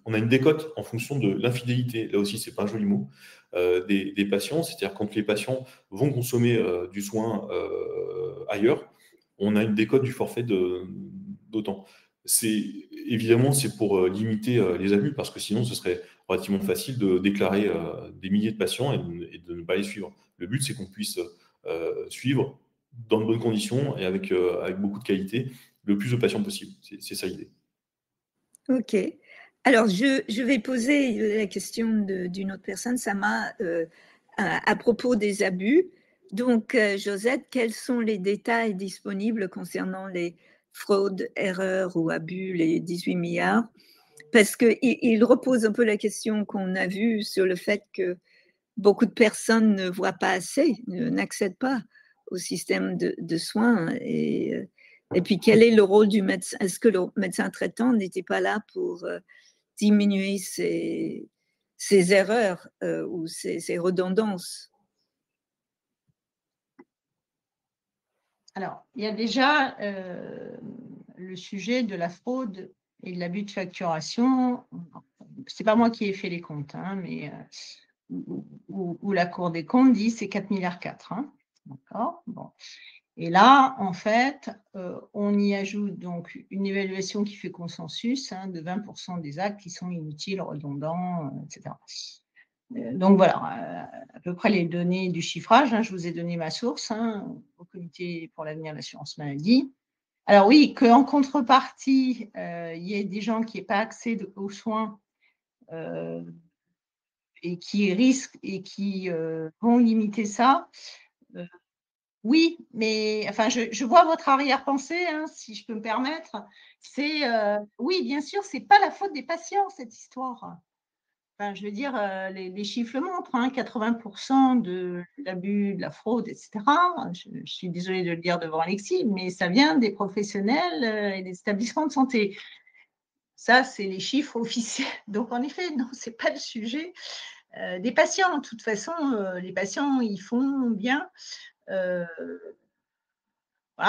on a une décote en fonction de l'infidélité. Là aussi, c'est pas un joli mot, des patients. C'est-à-dire quand les patients vont consommer du soin ailleurs, on a une décote du forfait d'autant. Évidemment, c'est pour limiter les abus, parce que sinon, ce serait relativement facile de déclarer des milliers de patients et de ne pas les suivre. Le but, c'est qu'on puisse suivre dans de bonnes conditions et avec beaucoup de qualité le plus de patients possible. C'est ça l'idée. Ok. Alors, je vais poser la question d'une autre personne, Sama, à propos des abus. Donc, Josette, quels sont les détails disponibles concernant les fraudes, erreurs ou abus, les 18 milliards? Parce qu'il repose un peu la question qu'on a vue sur le fait que beaucoup de personnes ne voient pas assez, n'accèdent pas au système de soins. Et puis, quel est le rôle du médecin? Est-ce que le médecin traitant n'était pas là pour diminuer ces erreurs ou ces redondances? Alors, il y a déjà le sujet de la fraude et de l'abus de facturation. Ce n'est pas moi qui ai fait les comptes, mais où la Cour des comptes dit c'est 4,4 milliards. D'accord. Bon. Et là, en fait, on y ajoute donc une évaluation qui fait consensus de 20% des actes qui sont inutiles, redondants, etc. Donc voilà, à peu près les données du chiffrage. Je vous ai donné ma source au Comité pour l'avenir de l'assurance maladie. Alors oui, qu'en contrepartie, il y ait des gens qui n'aient pas accès aux soins et qui risquent et qui vont limiter ça. Oui, mais enfin, je vois votre arrière-pensée, si je peux me permettre. C'est oui, bien sûr, c'est pas la faute des patients, cette histoire. Enfin, je veux dire, les chiffres le montrent, 80% de l'abus, de la fraude, etc. Je suis désolée de le dire devant Alexis, mais ça vient des professionnels et des établissements de santé. Ça, c'est les chiffres officiels. Donc, en effet, non, ce n'est pas le sujet des patients. De toute façon, les patients, ils font bien, voilà,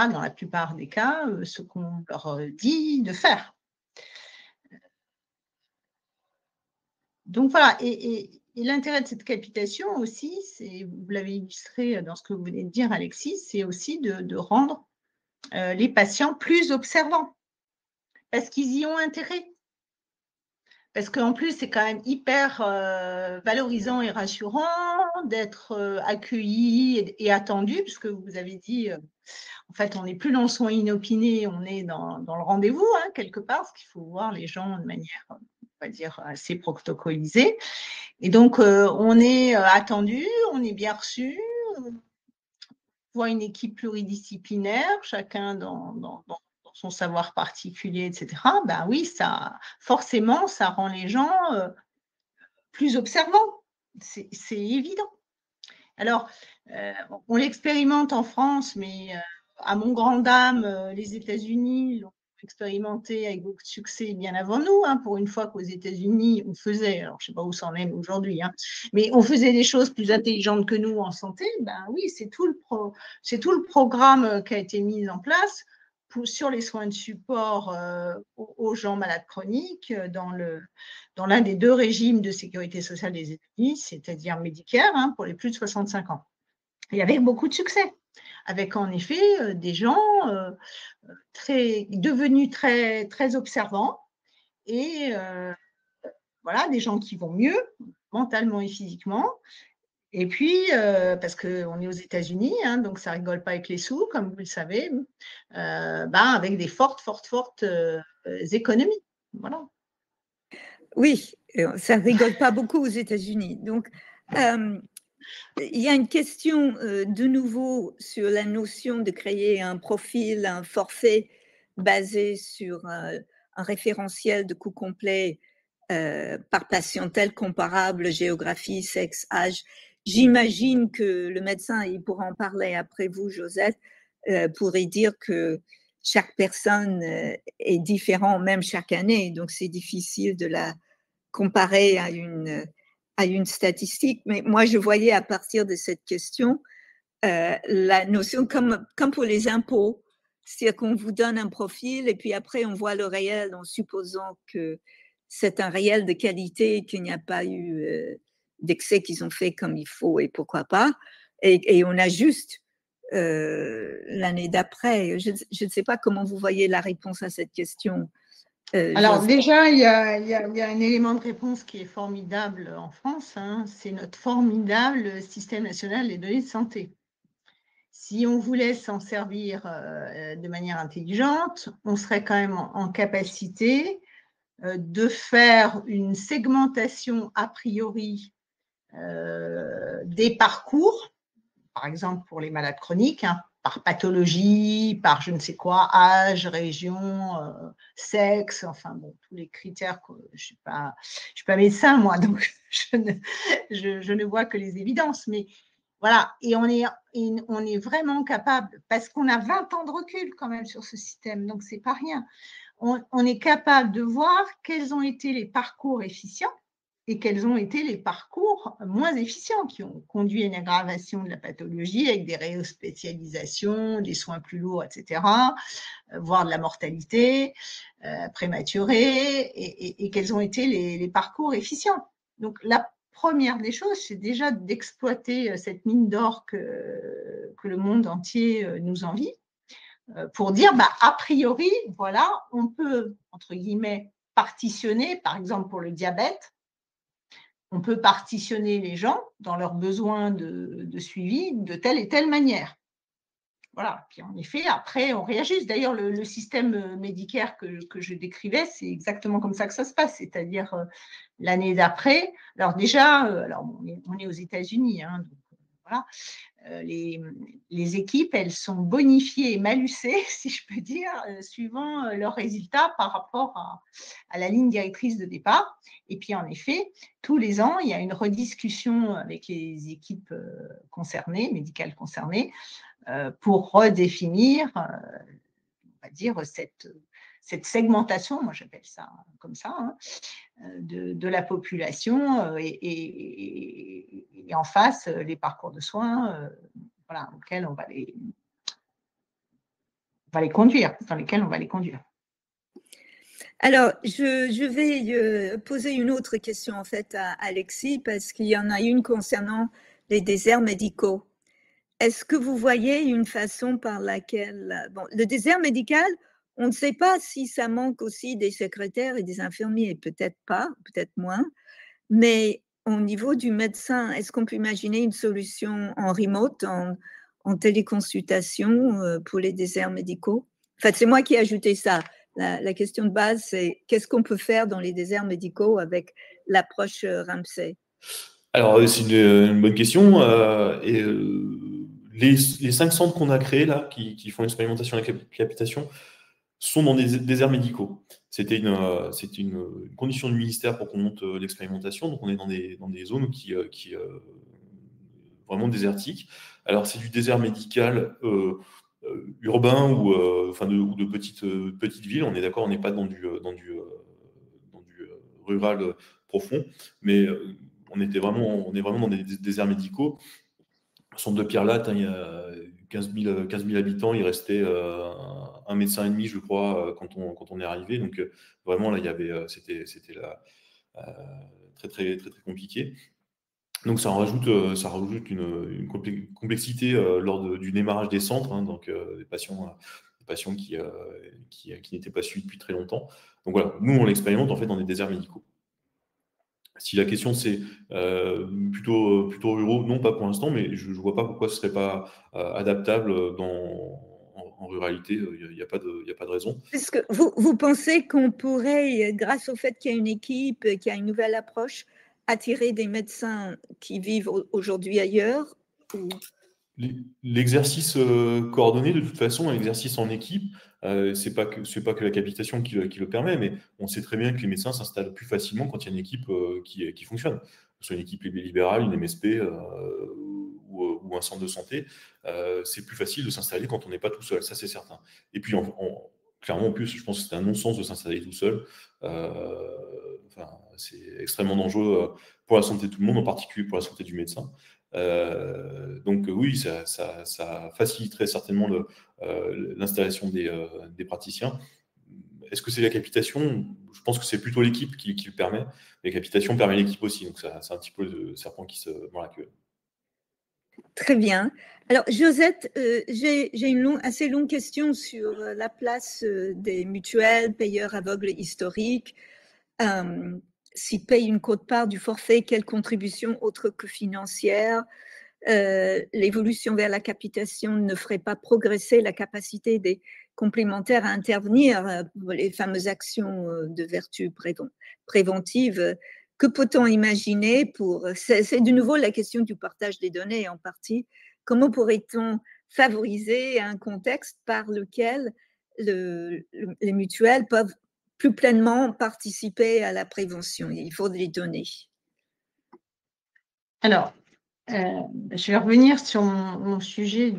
dans la plupart des cas, ce qu'on leur dit de faire. Donc, voilà. Et l'intérêt de cette capitation aussi, vous l'avez illustré dans ce que vous venez de dire, Alexis, c'est aussi de rendre les patients plus observants parce qu'ils y ont intérêt. Parce qu'en plus, c'est quand même hyper valorisant et rassurant d'être accueilli et attendu, puisque vous avez dit, en fait, on n'est plus dans le soin inopiné, on est dans le rendez-vous, quelque part, parce qu'il faut voir les gens de manière, on va dire, assez protocolisée. Et donc, on est attendu, on est bien reçu, on voit une équipe pluridisciplinaire, chacun dans son savoir particulier, etc. Ben oui, forcément, ça rend les gens plus observants. C'est évident. Alors, on l'expérimente en France, mais à mon grand dame, les États-Unis l'ont expérimenté avec beaucoup de succès bien avant nous, hein, pour une fois qu'aux États-Unis, on faisait, alors je ne sais pas où ça en est aujourd'hui, hein, mais on faisait des choses plus intelligentes que nous en santé. Ben oui, c'est tout le programme qui a été mis en place sur les soins de support aux gens malades chroniques dans l'un des 2 régimes de sécurité sociale des États-Unis, c'est-à-dire Medicare, hein, pour les plus de 65 ans. Et avec beaucoup de succès, avec en effet des gens devenus très, très observants et voilà, des gens qui vont mieux mentalement et physiquement. Et puis, parce qu'on est aux États-Unis, hein, donc ça ne rigole pas avec les sous, comme vous le savez, avec des fortes économies. Voilà. Oui, ça ne rigole pas beaucoup aux États-Unis. Donc, il y a une question de nouveau sur la notion de créer un profil, un forfait basé sur un référentiel de coût complet par patientèle comparable, géographie, sexe, âge. J'imagine que le médecin, il pourra en parler après vous, Josette, pourrait dire que chaque personne est différente, même chaque année. Donc, c'est difficile de la comparer à une statistique. Mais moi, je voyais à partir de cette question la notion comme pour les impôts. C'est-à-dire qu'on vous donne un profil et puis après, on voit le réel en supposant que c'est un réel de qualité, qu'il n'y a pas eu d'excès qu'ils ont fait comme il faut et pourquoi pas. Et on ajuste l'année d'après. Je ne sais pas comment vous voyez la réponse à cette question. Alors déjà, il y a un élément de réponse qui est formidable en France, hein, c'est notre formidable système national des données de santé. Si on voulait s'en servir de manière intelligente, on serait quand même en capacité de faire une segmentation a priori des parcours, par exemple pour les malades chroniques, hein, par pathologie, par je ne sais quoi, âge, région, sexe, enfin bon, tous les critères. Je suis pas médecin, moi, donc je ne vois que les évidences. Mais voilà, et on est vraiment capable, parce qu'on a 20 ans de recul quand même sur ce système, donc c'est pas rien. On est capable de voir quels ont été les parcours efficients et quels ont été les parcours moins efficients qui ont conduit à une aggravation de la pathologie avec des réhospitalisations, des soins plus lourds, etc., voire de la mortalité prématurée, et quels ont été les parcours efficients. Donc, la première des choses, c'est déjà d'exploiter cette mine d'or que le monde entier nous envie, pour dire, a priori, voilà, on peut, entre guillemets, partitionner, par exemple pour le diabète, on peut partitionner les gens dans leurs besoins de suivi de telle et telle manière. Voilà, puis en effet, après, on réajuste. D'ailleurs, le système Medicare que je décrivais, c'est exactement comme ça que ça se passe, c'est-à-dire l'année d'après. Alors déjà, on est aux États-Unis, hein, donc voilà. Les équipes, elles sont bonifiées et malucées, si je peux dire, suivant leurs résultats par rapport à la ligne directrice de départ. Et puis, en effet, tous les ans, il y a une rediscussion avec les équipes concernées, médicales concernées, pour redéfinir, on va dire, cette segmentation, moi j'appelle ça comme ça, hein, de la population et en face les parcours de soins voilà, auxquels on va les conduire, dans lesquels on va les conduire. Alors, je vais poser une autre question en fait à Alexis parce qu'il y en a une concernant les déserts médicaux. Est-ce que vous voyez une façon par laquelle… Bon, le désert médical, on ne sait pas si ça manque aussi des secrétaires et des infirmiers, peut-être pas, peut-être moins, mais au niveau du médecin, est-ce qu'on peut imaginer une solution en remote, en téléconsultation pour les déserts médicaux? En fait, c'est moi qui ai ajouté ça. La question de base, c'est qu'est-ce qu'on peut faire dans les déserts médicaux avec l'approche Ramsay? Alors, c'est une bonne question. Les 5 centres qu'on a créés là, qui font l'expérimentation et la capitation, sont dans des déserts médicaux. C'était une condition du ministère pour qu'on monte l'expérimentation. Donc, on est dans des zones qui vraiment désertiques. Alors, c'est du désert médical urbain ou de petites villes. On est d'accord, on n'est pas dans du rural profond, mais on est vraiment dans des déserts médicaux. Le centre de Pierre-Latte, hein, il y a 15 000 habitants, il restait un médecin et demi, je crois, quand on est arrivé. Donc vraiment, là, c'était très, très, très, très compliqué. Donc ça rajoute une complexité lors du démarrage des centres, hein, donc des patients qui n'étaient pas suivis depuis très longtemps. Donc voilà, nous on l'expérimente en fait dans des déserts médicaux. Si la question c'est plutôt ruraux, non pas pour l'instant, mais je ne vois pas pourquoi ce serait pas adaptable en ruralité. Il n'y a pas de raison. Est-ce que vous pensez qu'on pourrait, grâce au fait qu'il y a une équipe, qu'il y a une nouvelle approche, attirer des médecins qui vivent aujourd'hui ailleurs L'exercice coordonné, de toute façon, un exercice en équipe, c'est pas que la capitation qui le permet, mais on sait très bien que les médecins s'installent plus facilement quand il y a une équipe qui fonctionne. Que ce soit une équipe libérale, une MSP ou un centre de santé, c'est plus facile de s'installer quand on n'est pas tout seul, ça c'est certain. Et puis, clairement, en plus, je pense que c'est un non-sens de s'installer tout seul. C'est extrêmement dangereux pour la santé de tout le monde, en particulier pour la santé du médecin. Donc oui, ça faciliterait certainement l'installation des praticiens. Est-ce que c'est la capitation? Je pense que c'est plutôt l'équipe qui le permet. La capitation permet l'équipe aussi, donc c'est un petit peu le serpent qui se mord la queue. Très bien. Alors, Josette, j'ai une assez longue question sur la place des mutuelles, payeurs aveugles historiques. S'ils payent une quote-part du forfait, quelle contribution autre que financière? L'évolution vers la capitation ne ferait pas progresser la capacité des complémentaires à intervenir pour les fameuses actions de vertu préventive. Que peut-on imaginer c'est de nouveau la question du partage des données en partie. Comment pourrait-on favoriser un contexte par lequel les mutuelles peuvent plus pleinement participer à la prévention? Il faut des données. Alors, je vais revenir sur mon sujet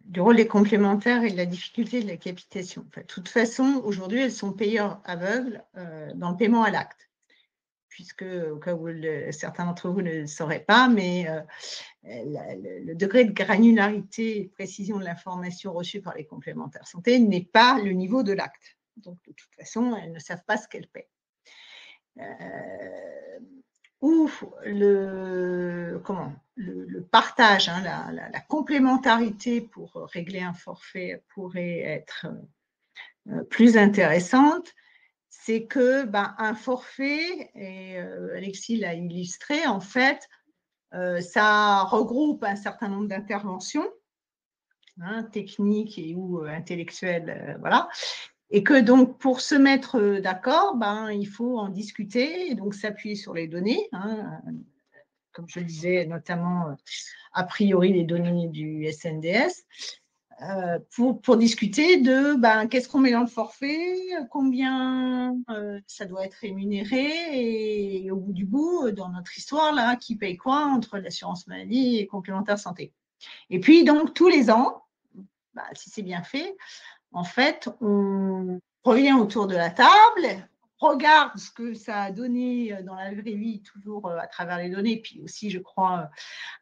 du rôle des complémentaires et de la difficulté de la capitation. Enfin, de toute façon, aujourd'hui, elles sont payeurs aveugles dans le paiement à l'acte, puisque, au cas où certains d'entre vous ne le sauraient pas, mais le degré de granularité et de précision de l'information reçue par les complémentaires santé n'est pas le niveau de l'acte. Donc, de toute façon, elles ne savent pas ce qu'elles paient. Où le partage, hein, la complémentarité pour régler un forfait pourrait être plus intéressante, c'est que un forfait, et Alexis l'a illustré, en fait, ça regroupe un certain nombre d'interventions, hein, techniques et ou intellectuelles, voilà. Et que donc, pour se mettre d'accord, il faut en discuter et donc s'appuyer sur les données, hein, comme je le disais, notamment a priori les données du SNDS, pour discuter de qu'est-ce qu'on met dans le forfait, combien ça doit être rémunéré et au bout, dans notre histoire, là, qui paye quoi entre l'assurance maladie et complémentaire santé. Et puis, donc, tous les ans, si c'est bien fait, en fait, on revient autour de la table, regarde ce que ça a donné dans la vraie vie, toujours à travers les données, puis aussi, je crois,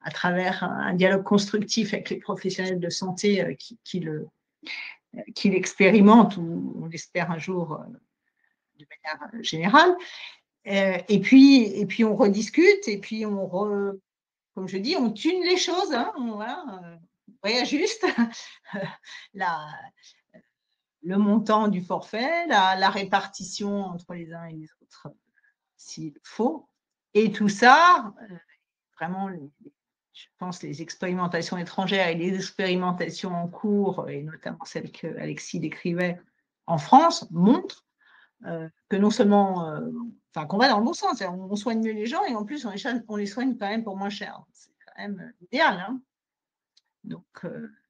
à travers un dialogue constructif avec les professionnels de santé qui l'expérimentent, ou on l'espère un jour de manière générale. Et puis, on rediscute, et puis, comme je dis, on tune les choses, hein, on réajuste le montant du forfait, la répartition entre les uns et les autres, s'il faut. Et tout ça, vraiment, je pense, les expérimentations étrangères et les expérimentations en cours, et notamment celles que Alexis décrivait en France, montrent que non seulement, qu'on va dans le bon sens, on soigne mieux les gens et en plus, on les soigne quand même pour moins cher. C'est quand même idéal, hein. Donc,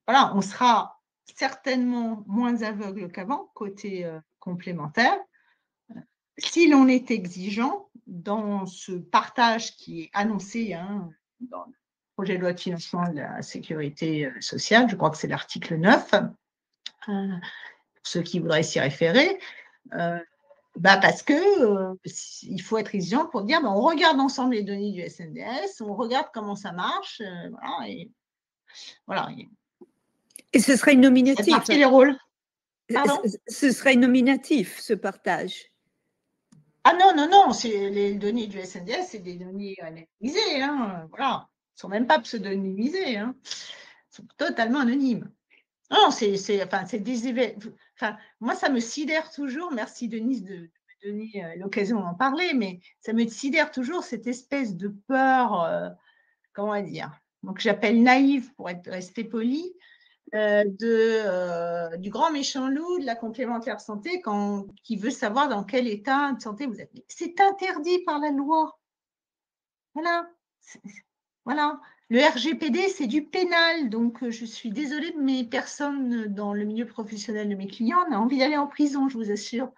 voilà, on sera certainement moins aveugle qu'avant, côté complémentaire. Si l'on est exigeant dans ce partage qui est annoncé dans le projet de loi de financement de la sécurité sociale, je crois que c'est l'article 9, pour ceux qui voudraient s'y référer, parce que il faut être exigeant pour dire on regarde l'ensemble des données du SNDS, on regarde comment ça marche, voilà. Et ce serait nominatif. C'est les rôles. Pardon ? Ce serait nominatif, ce partage. Ah non, les données du SNDS, c'est des données anonymisées, voilà. Ils ne sont même pas pseudonymisées, ils sont totalement anonymes. Non, moi, ça me sidère toujours, merci Denise de me donner l'occasion d'en parler, mais ça me sidère toujours cette espèce de peur, comment dire, donc j'appelle naïve pour rester poli, du grand méchant loup de la complémentaire santé qui veut savoir dans quel état de santé vous êtes. C'est interdit par la loi. Voilà. Voilà. Le RGPD, c'est du pénal. Donc, je suis désolée, mais personne dans le milieu professionnel de mes clients n'a envie d'aller en prison, je vous assure.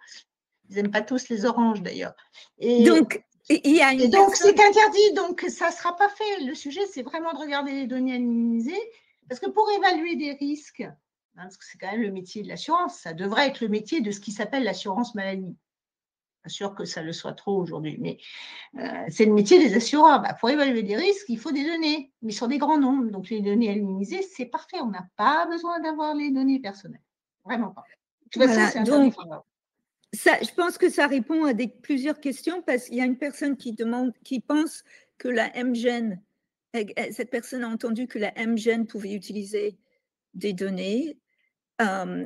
Ils n'aiment pas tous les oranges, d'ailleurs. Donc, c'est interdit. Donc, ça ne sera pas fait. Le sujet, c'est vraiment de regarder les données anonymisées. Parce que pour évaluer des risques, parce que c'est quand même le métier de l'assurance, ça devrait être le métier de ce qui s'appelle l'assurance maladie. Pas sûr que ça le soit trop aujourd'hui, mais c'est le métier des assureurs. Pour évaluer des risques, il faut des données, mais sur des grands nombres. Donc, les données anonymisées, c'est parfait. On n'a pas besoin d'avoir les données personnelles. Vraiment pas. De toute façon, c'est interdit par la loi. Je pense que ça répond à plusieurs questions parce qu'il y a une personne qui pense que la MGen, cette personne a entendu que la MGen pouvait utiliser des données.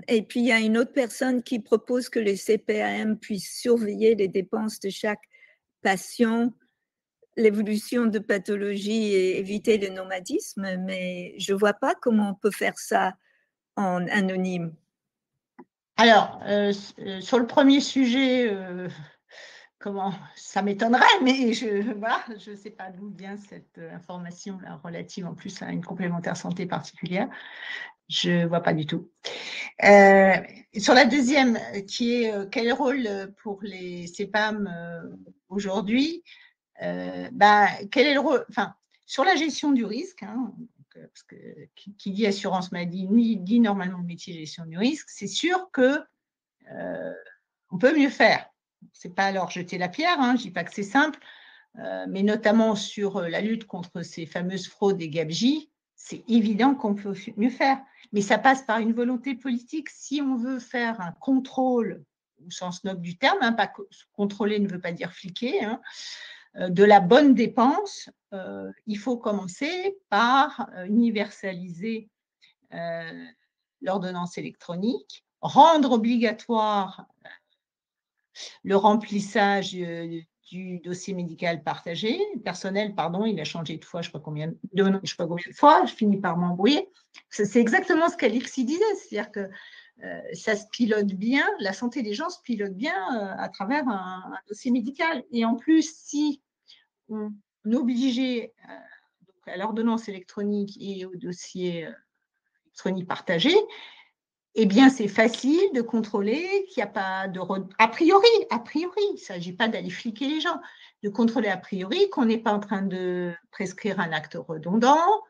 Et puis, il y a une autre personne qui propose que les CPAM puissent surveiller les dépenses de chaque patient, l'évolution de pathologie et éviter le nomadisme, mais je ne vois pas comment on peut faire ça en anonyme. Alors, sur le premier sujet, ça m'étonnerait, mais je ne sais pas d'où vient cette information-là relative en plus à une complémentaire santé particulière. Je ne vois pas du tout. Sur la deuxième, qui est quel est le rôle pour les CPAM aujourd'hui, quel est le rôle, sur la gestion du risque, parce que qui dit assurance maladie dit normalement métier de gestion du risque, c'est sûr que on peut mieux faire. C'est pas alors jeter la pierre, je ne dis pas que c'est simple, mais notamment sur la lutte contre ces fameuses fraudes et gabegies, c'est évident qu'on peut mieux faire. Mais ça passe par une volonté politique. Si on veut faire un contrôle, au sens noble du terme, pas contrôler ne veut pas dire fliquer, de la bonne dépense, il faut commencer par universaliser l'ordonnance électronique, rendre obligatoire le remplissage du dossier médical partagé, personnel, pardon, il a changé de fois, je ne sais pas combien de fois, je finis par m'embrouiller. C'est exactement ce qu'Alexis disait, c'est-à-dire que ça se pilote bien, la santé des gens se pilote bien à travers un dossier médical. Et en plus, si on obligeait à l'ordonnance électronique et au dossier électronique partagé, eh bien, c'est facile de contrôler qu'il n'y a pas de… A priori, il ne s'agit pas d'aller fliquer les gens, de contrôler a priori qu'on n'est pas en train de prescrire un acte redondant,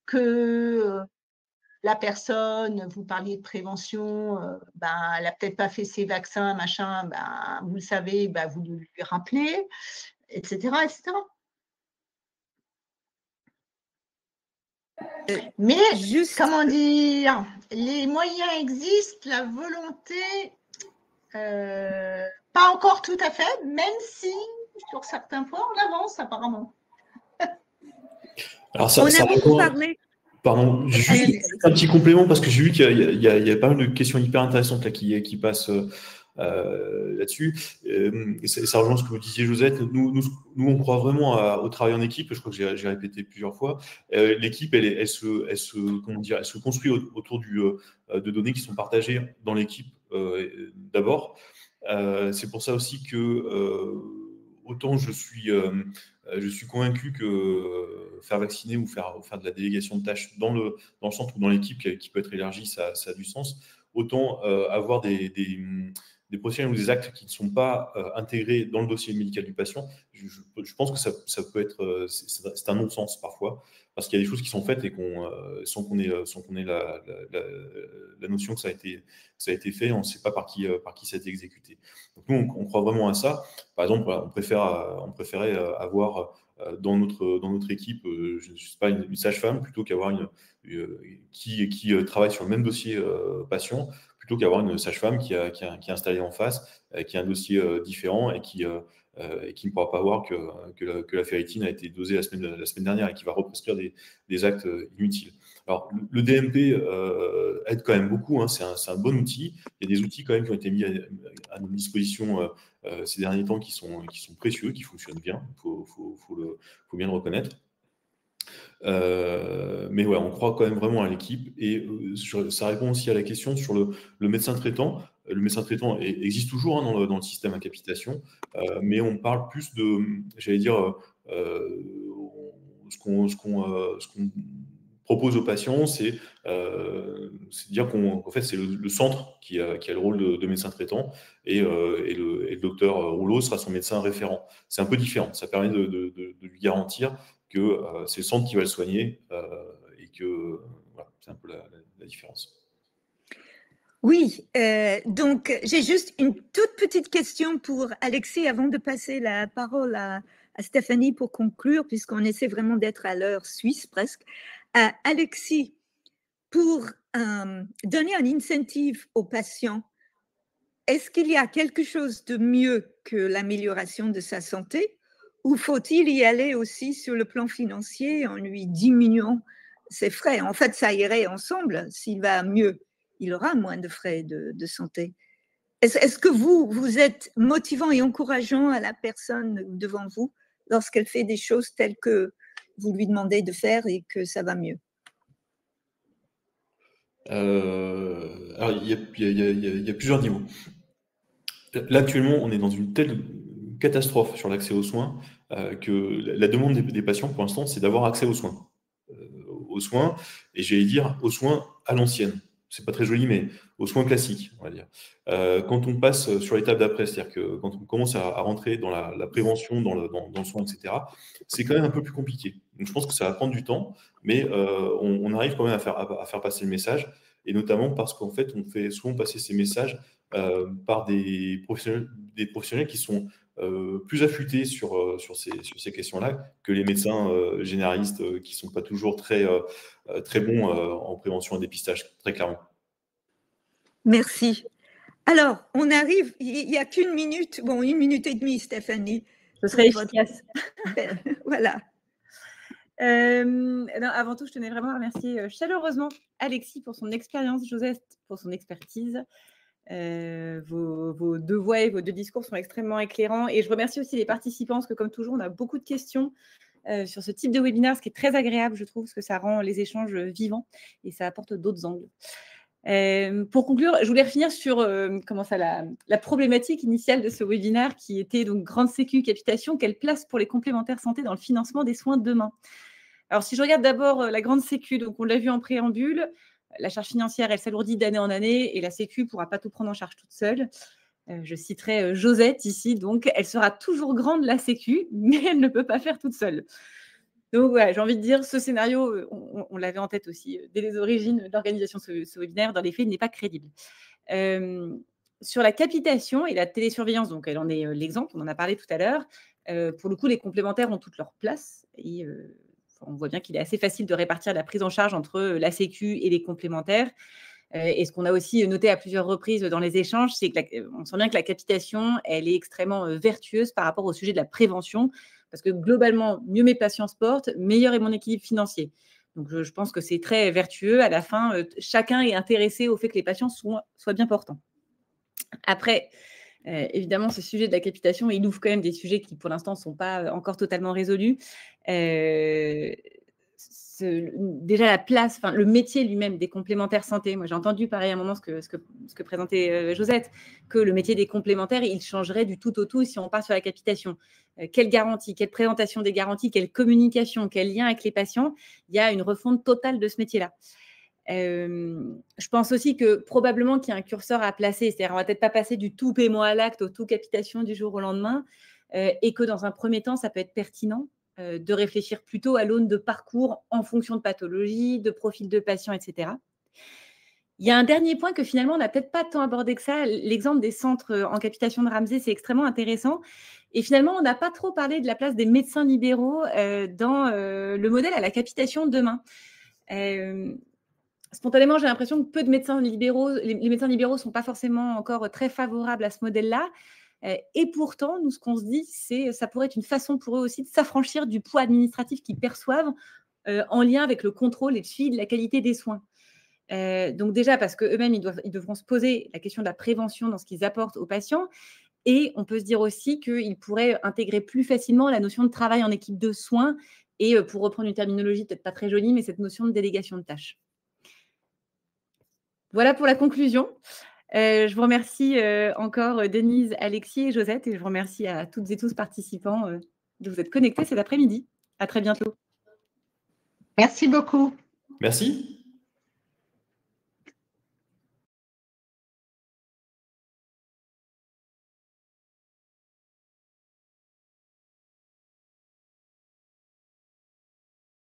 que la personne, vous parliez de prévention, elle n'a peut-être pas fait ses vaccins, machin, vous le savez, vous lui rappelez, etc., etc. Mais, comment dire, les moyens existent, la volonté, pas encore tout à fait, même si, sur certains points, on avance apparemment. Alors ça, on a beaucoup parlé. Pardon, juste un petit complément parce que j'ai vu qu'il y a pas mal de questions hyper intéressantes là, qui passent là-dessus. Et ça rejoint ce que vous disiez, Josette. Nous on croit vraiment au travail en équipe. Je crois que j'ai répété plusieurs fois. L'équipe, elle se construit autour de données qui sont partagées dans l'équipe d'abord. C'est pour ça aussi que autant je suis convaincu que faire vacciner ou faire de la délégation de tâches dans le centre ou dans l'équipe qui peut être élargie, ça a du sens. Autant avoir des des professionnels ou des actes qui ne sont pas intégrés dans le dossier médical du patient, je pense que ça peut être, c'est un non-sens parfois, parce qu'il y a des choses qui sont faites et sans qu'on ait la notion que ça a été fait, on ne sait pas par qui ça a été exécuté. Donc nous, on croit vraiment à ça. Par exemple, on préférait avoir dans notre équipe, je ne sais pas, une sage-femme plutôt qu'avoir qui travaille sur le même dossier patient, plutôt qu'avoir une sage-femme qui est installée en face, qui a un dossier différent et qui ne pourra pas voir que la ferritine a été dosée la semaine dernière et qui va represcrire des actes inutiles. Alors, le DMP aide quand même beaucoup, hein, c'est un bon outil. Il y a des outils quand même qui ont été mis à notre disposition ces derniers temps qui sont précieux, qui fonctionnent bien, il faut bien le reconnaître. Mais ouais, on croit quand même vraiment à l'équipe et ça répond aussi à la question sur le médecin traitant. Le médecin traitant existe toujours, hein, dans le système à capitation, mais on parle plus de, j'allais dire, ce qu'on propose aux patients, c'est de dire qu'en fait, c'est le centre qui a le rôle de médecin traitant et le docteur Rouleau sera son médecin référent. C'est un peu différent, ça permet de lui garantir que c'est le centre qui va le soigner et que voilà, c'est un peu la différence. Oui, donc j'ai juste une toute petite question pour Alexis avant de passer la parole à Stéphanie pour conclure, puisqu'on essaie vraiment d'être à l'heure suisse presque. Alexis, pour donner un incentive aux patients, est-ce qu'il y a quelque chose de mieux que l'amélioration de sa santé ou faut-il y aller aussi sur le plan financier en lui diminuant ses frais? En fait, ça irait ensemble. S'il va mieux, il aura moins de frais de santé. Est-ce que vous êtes motivant et encourageant à la personne devant vous lorsqu'elle fait des choses telles que vous lui demandez de faire et que ça va mieux? Alors, il y a plusieurs niveaux. Là, actuellement, on est dans une telle catastrophe sur l'accès aux soins que la demande des patients, pour l'instant, c'est d'avoir accès aux soins. Et j'allais dire aux soins à l'ancienne. C'est pas très joli, mais aux soins classiques, on va dire. Quand on passe sur l'étape d'après, c'est-à-dire que quand on commence à rentrer dans la prévention, dans le soin, etc., c'est quand même un peu plus compliqué. Donc, je pense que ça va prendre du temps, mais on arrive quand même à faire passer le message, et notamment parce qu'en fait, on fait souvent passer ces messages par des professionnels qui sont plus affûtés sur ces questions-là que les médecins généralistes qui ne sont pas toujours très bons en prévention et dépistage, très clairement. Merci. Alors, on arrive, il n'y a qu'une minute, 1 minute et demie, Stéphanie. Ce serait efficace. Voilà. Non, avant tout, je tenais vraiment à remercier chaleureusement Alexis pour son expérience, Joseph pour son expertise. Vos deux voix et vos deux discours sont extrêmement éclairants. Et je remercie aussi les participants, parce que comme toujours, on a beaucoup de questions sur ce type de webinaire, ce qui est très agréable, je trouve, parce que ça rend les échanges vivants et ça apporte d'autres angles. Pour conclure, je voulais revenir sur la problématique initiale de ce webinaire qui était donc grande sécu, capitation, quelle place pour les complémentaires santé dans le financement des soins de demain? Alors, si je regarde d'abord la grande sécu, donc on l'a vu en préambule, la charge financière, elle s'alourdit d'année en année et la sécu ne pourra pas tout prendre en charge toute seule. Je citerai Josette ici, donc elle sera toujours grande la sécu, mais elle ne peut pas faire toute seule. Donc, voilà, j'ai envie de dire, ce scénario, on l'avait en tête aussi dès les origines de l'organisation de ce webinaire. Dans les faits, il n'est pas crédible. Sur la capitation et la télésurveillance, donc elle en est l'exemple, on en a parlé tout à l'heure. Pour le coup, les complémentaires ont toute leur place et on voit bien qu'il est assez facile de répartir la prise en charge entre la Sécu et les complémentaires. Et ce qu'on a aussi noté à plusieurs reprises dans les échanges, c'est qu'on sent bien que la capitation, elle est extrêmement vertueuse par rapport au sujet de la prévention, parce que globalement, mieux mes patients se portent, meilleur est mon équilibre financier. Donc, je pense que c'est très vertueux. À la fin, chacun est intéressé au fait que les patients soient bien portants. Après, évidemment, ce sujet de la capitation, il ouvre quand même des sujets qui, pour l'instant, ne sont pas encore totalement résolus. Déjà, la place, le métier lui-même des complémentaires santé. Moi, j'ai entendu pareil à un moment ce que présentait Josette, que le métier des complémentaires, il changerait du tout au tout si on part sur la capitation. Quelle garantie, quelle présentation des garanties, quelle communication, quel lien avec les patients. Il y a une refonte totale de ce métier-là. Je pense aussi que probablement qu'il y a un curseur à placer, c'est-à-dire on ne va peut-être pas passer du tout paiement à l'acte au tout capitation du jour au lendemain, et que dans un premier temps, ça peut être pertinent de réfléchir plutôt à l'aune de parcours en fonction de pathologie, de profil de patient, etc. Il y a un dernier point que finalement, on n'a peut-être pas tant abordé que ça. L'exemple des centres en capitation de Ramsay, c'est extrêmement intéressant. Et finalement, on n'a pas trop parlé de la place des médecins libéraux dans le modèle à la capitation de demain. Spontanément, j'ai l'impression que peu de médecins libéraux, les médecins libéraux ne sont pas forcément encore très favorables à ce modèle-là. Et pourtant, nous, ce qu'on se dit, c'est que ça pourrait être une façon pour eux aussi de s'affranchir du poids administratif qu'ils perçoivent en lien avec le contrôle et le suivi de la qualité des soins. Donc déjà, parce qu'eux-mêmes, ils devront se poser la question de la prévention dans ce qu'ils apportent aux patients. Et on peut se dire aussi qu'ils pourraient intégrer plus facilement la notion de travail en équipe de soins et, pour reprendre une terminologie peut-être pas très jolie, mais cette notion de délégation de tâches. Voilà pour la conclusion. Je vous remercie encore Denise, Alexis et Josette, et je vous remercie à toutes et tous participants de vous être connectés cet après-midi. À très bientôt. Merci beaucoup. Merci.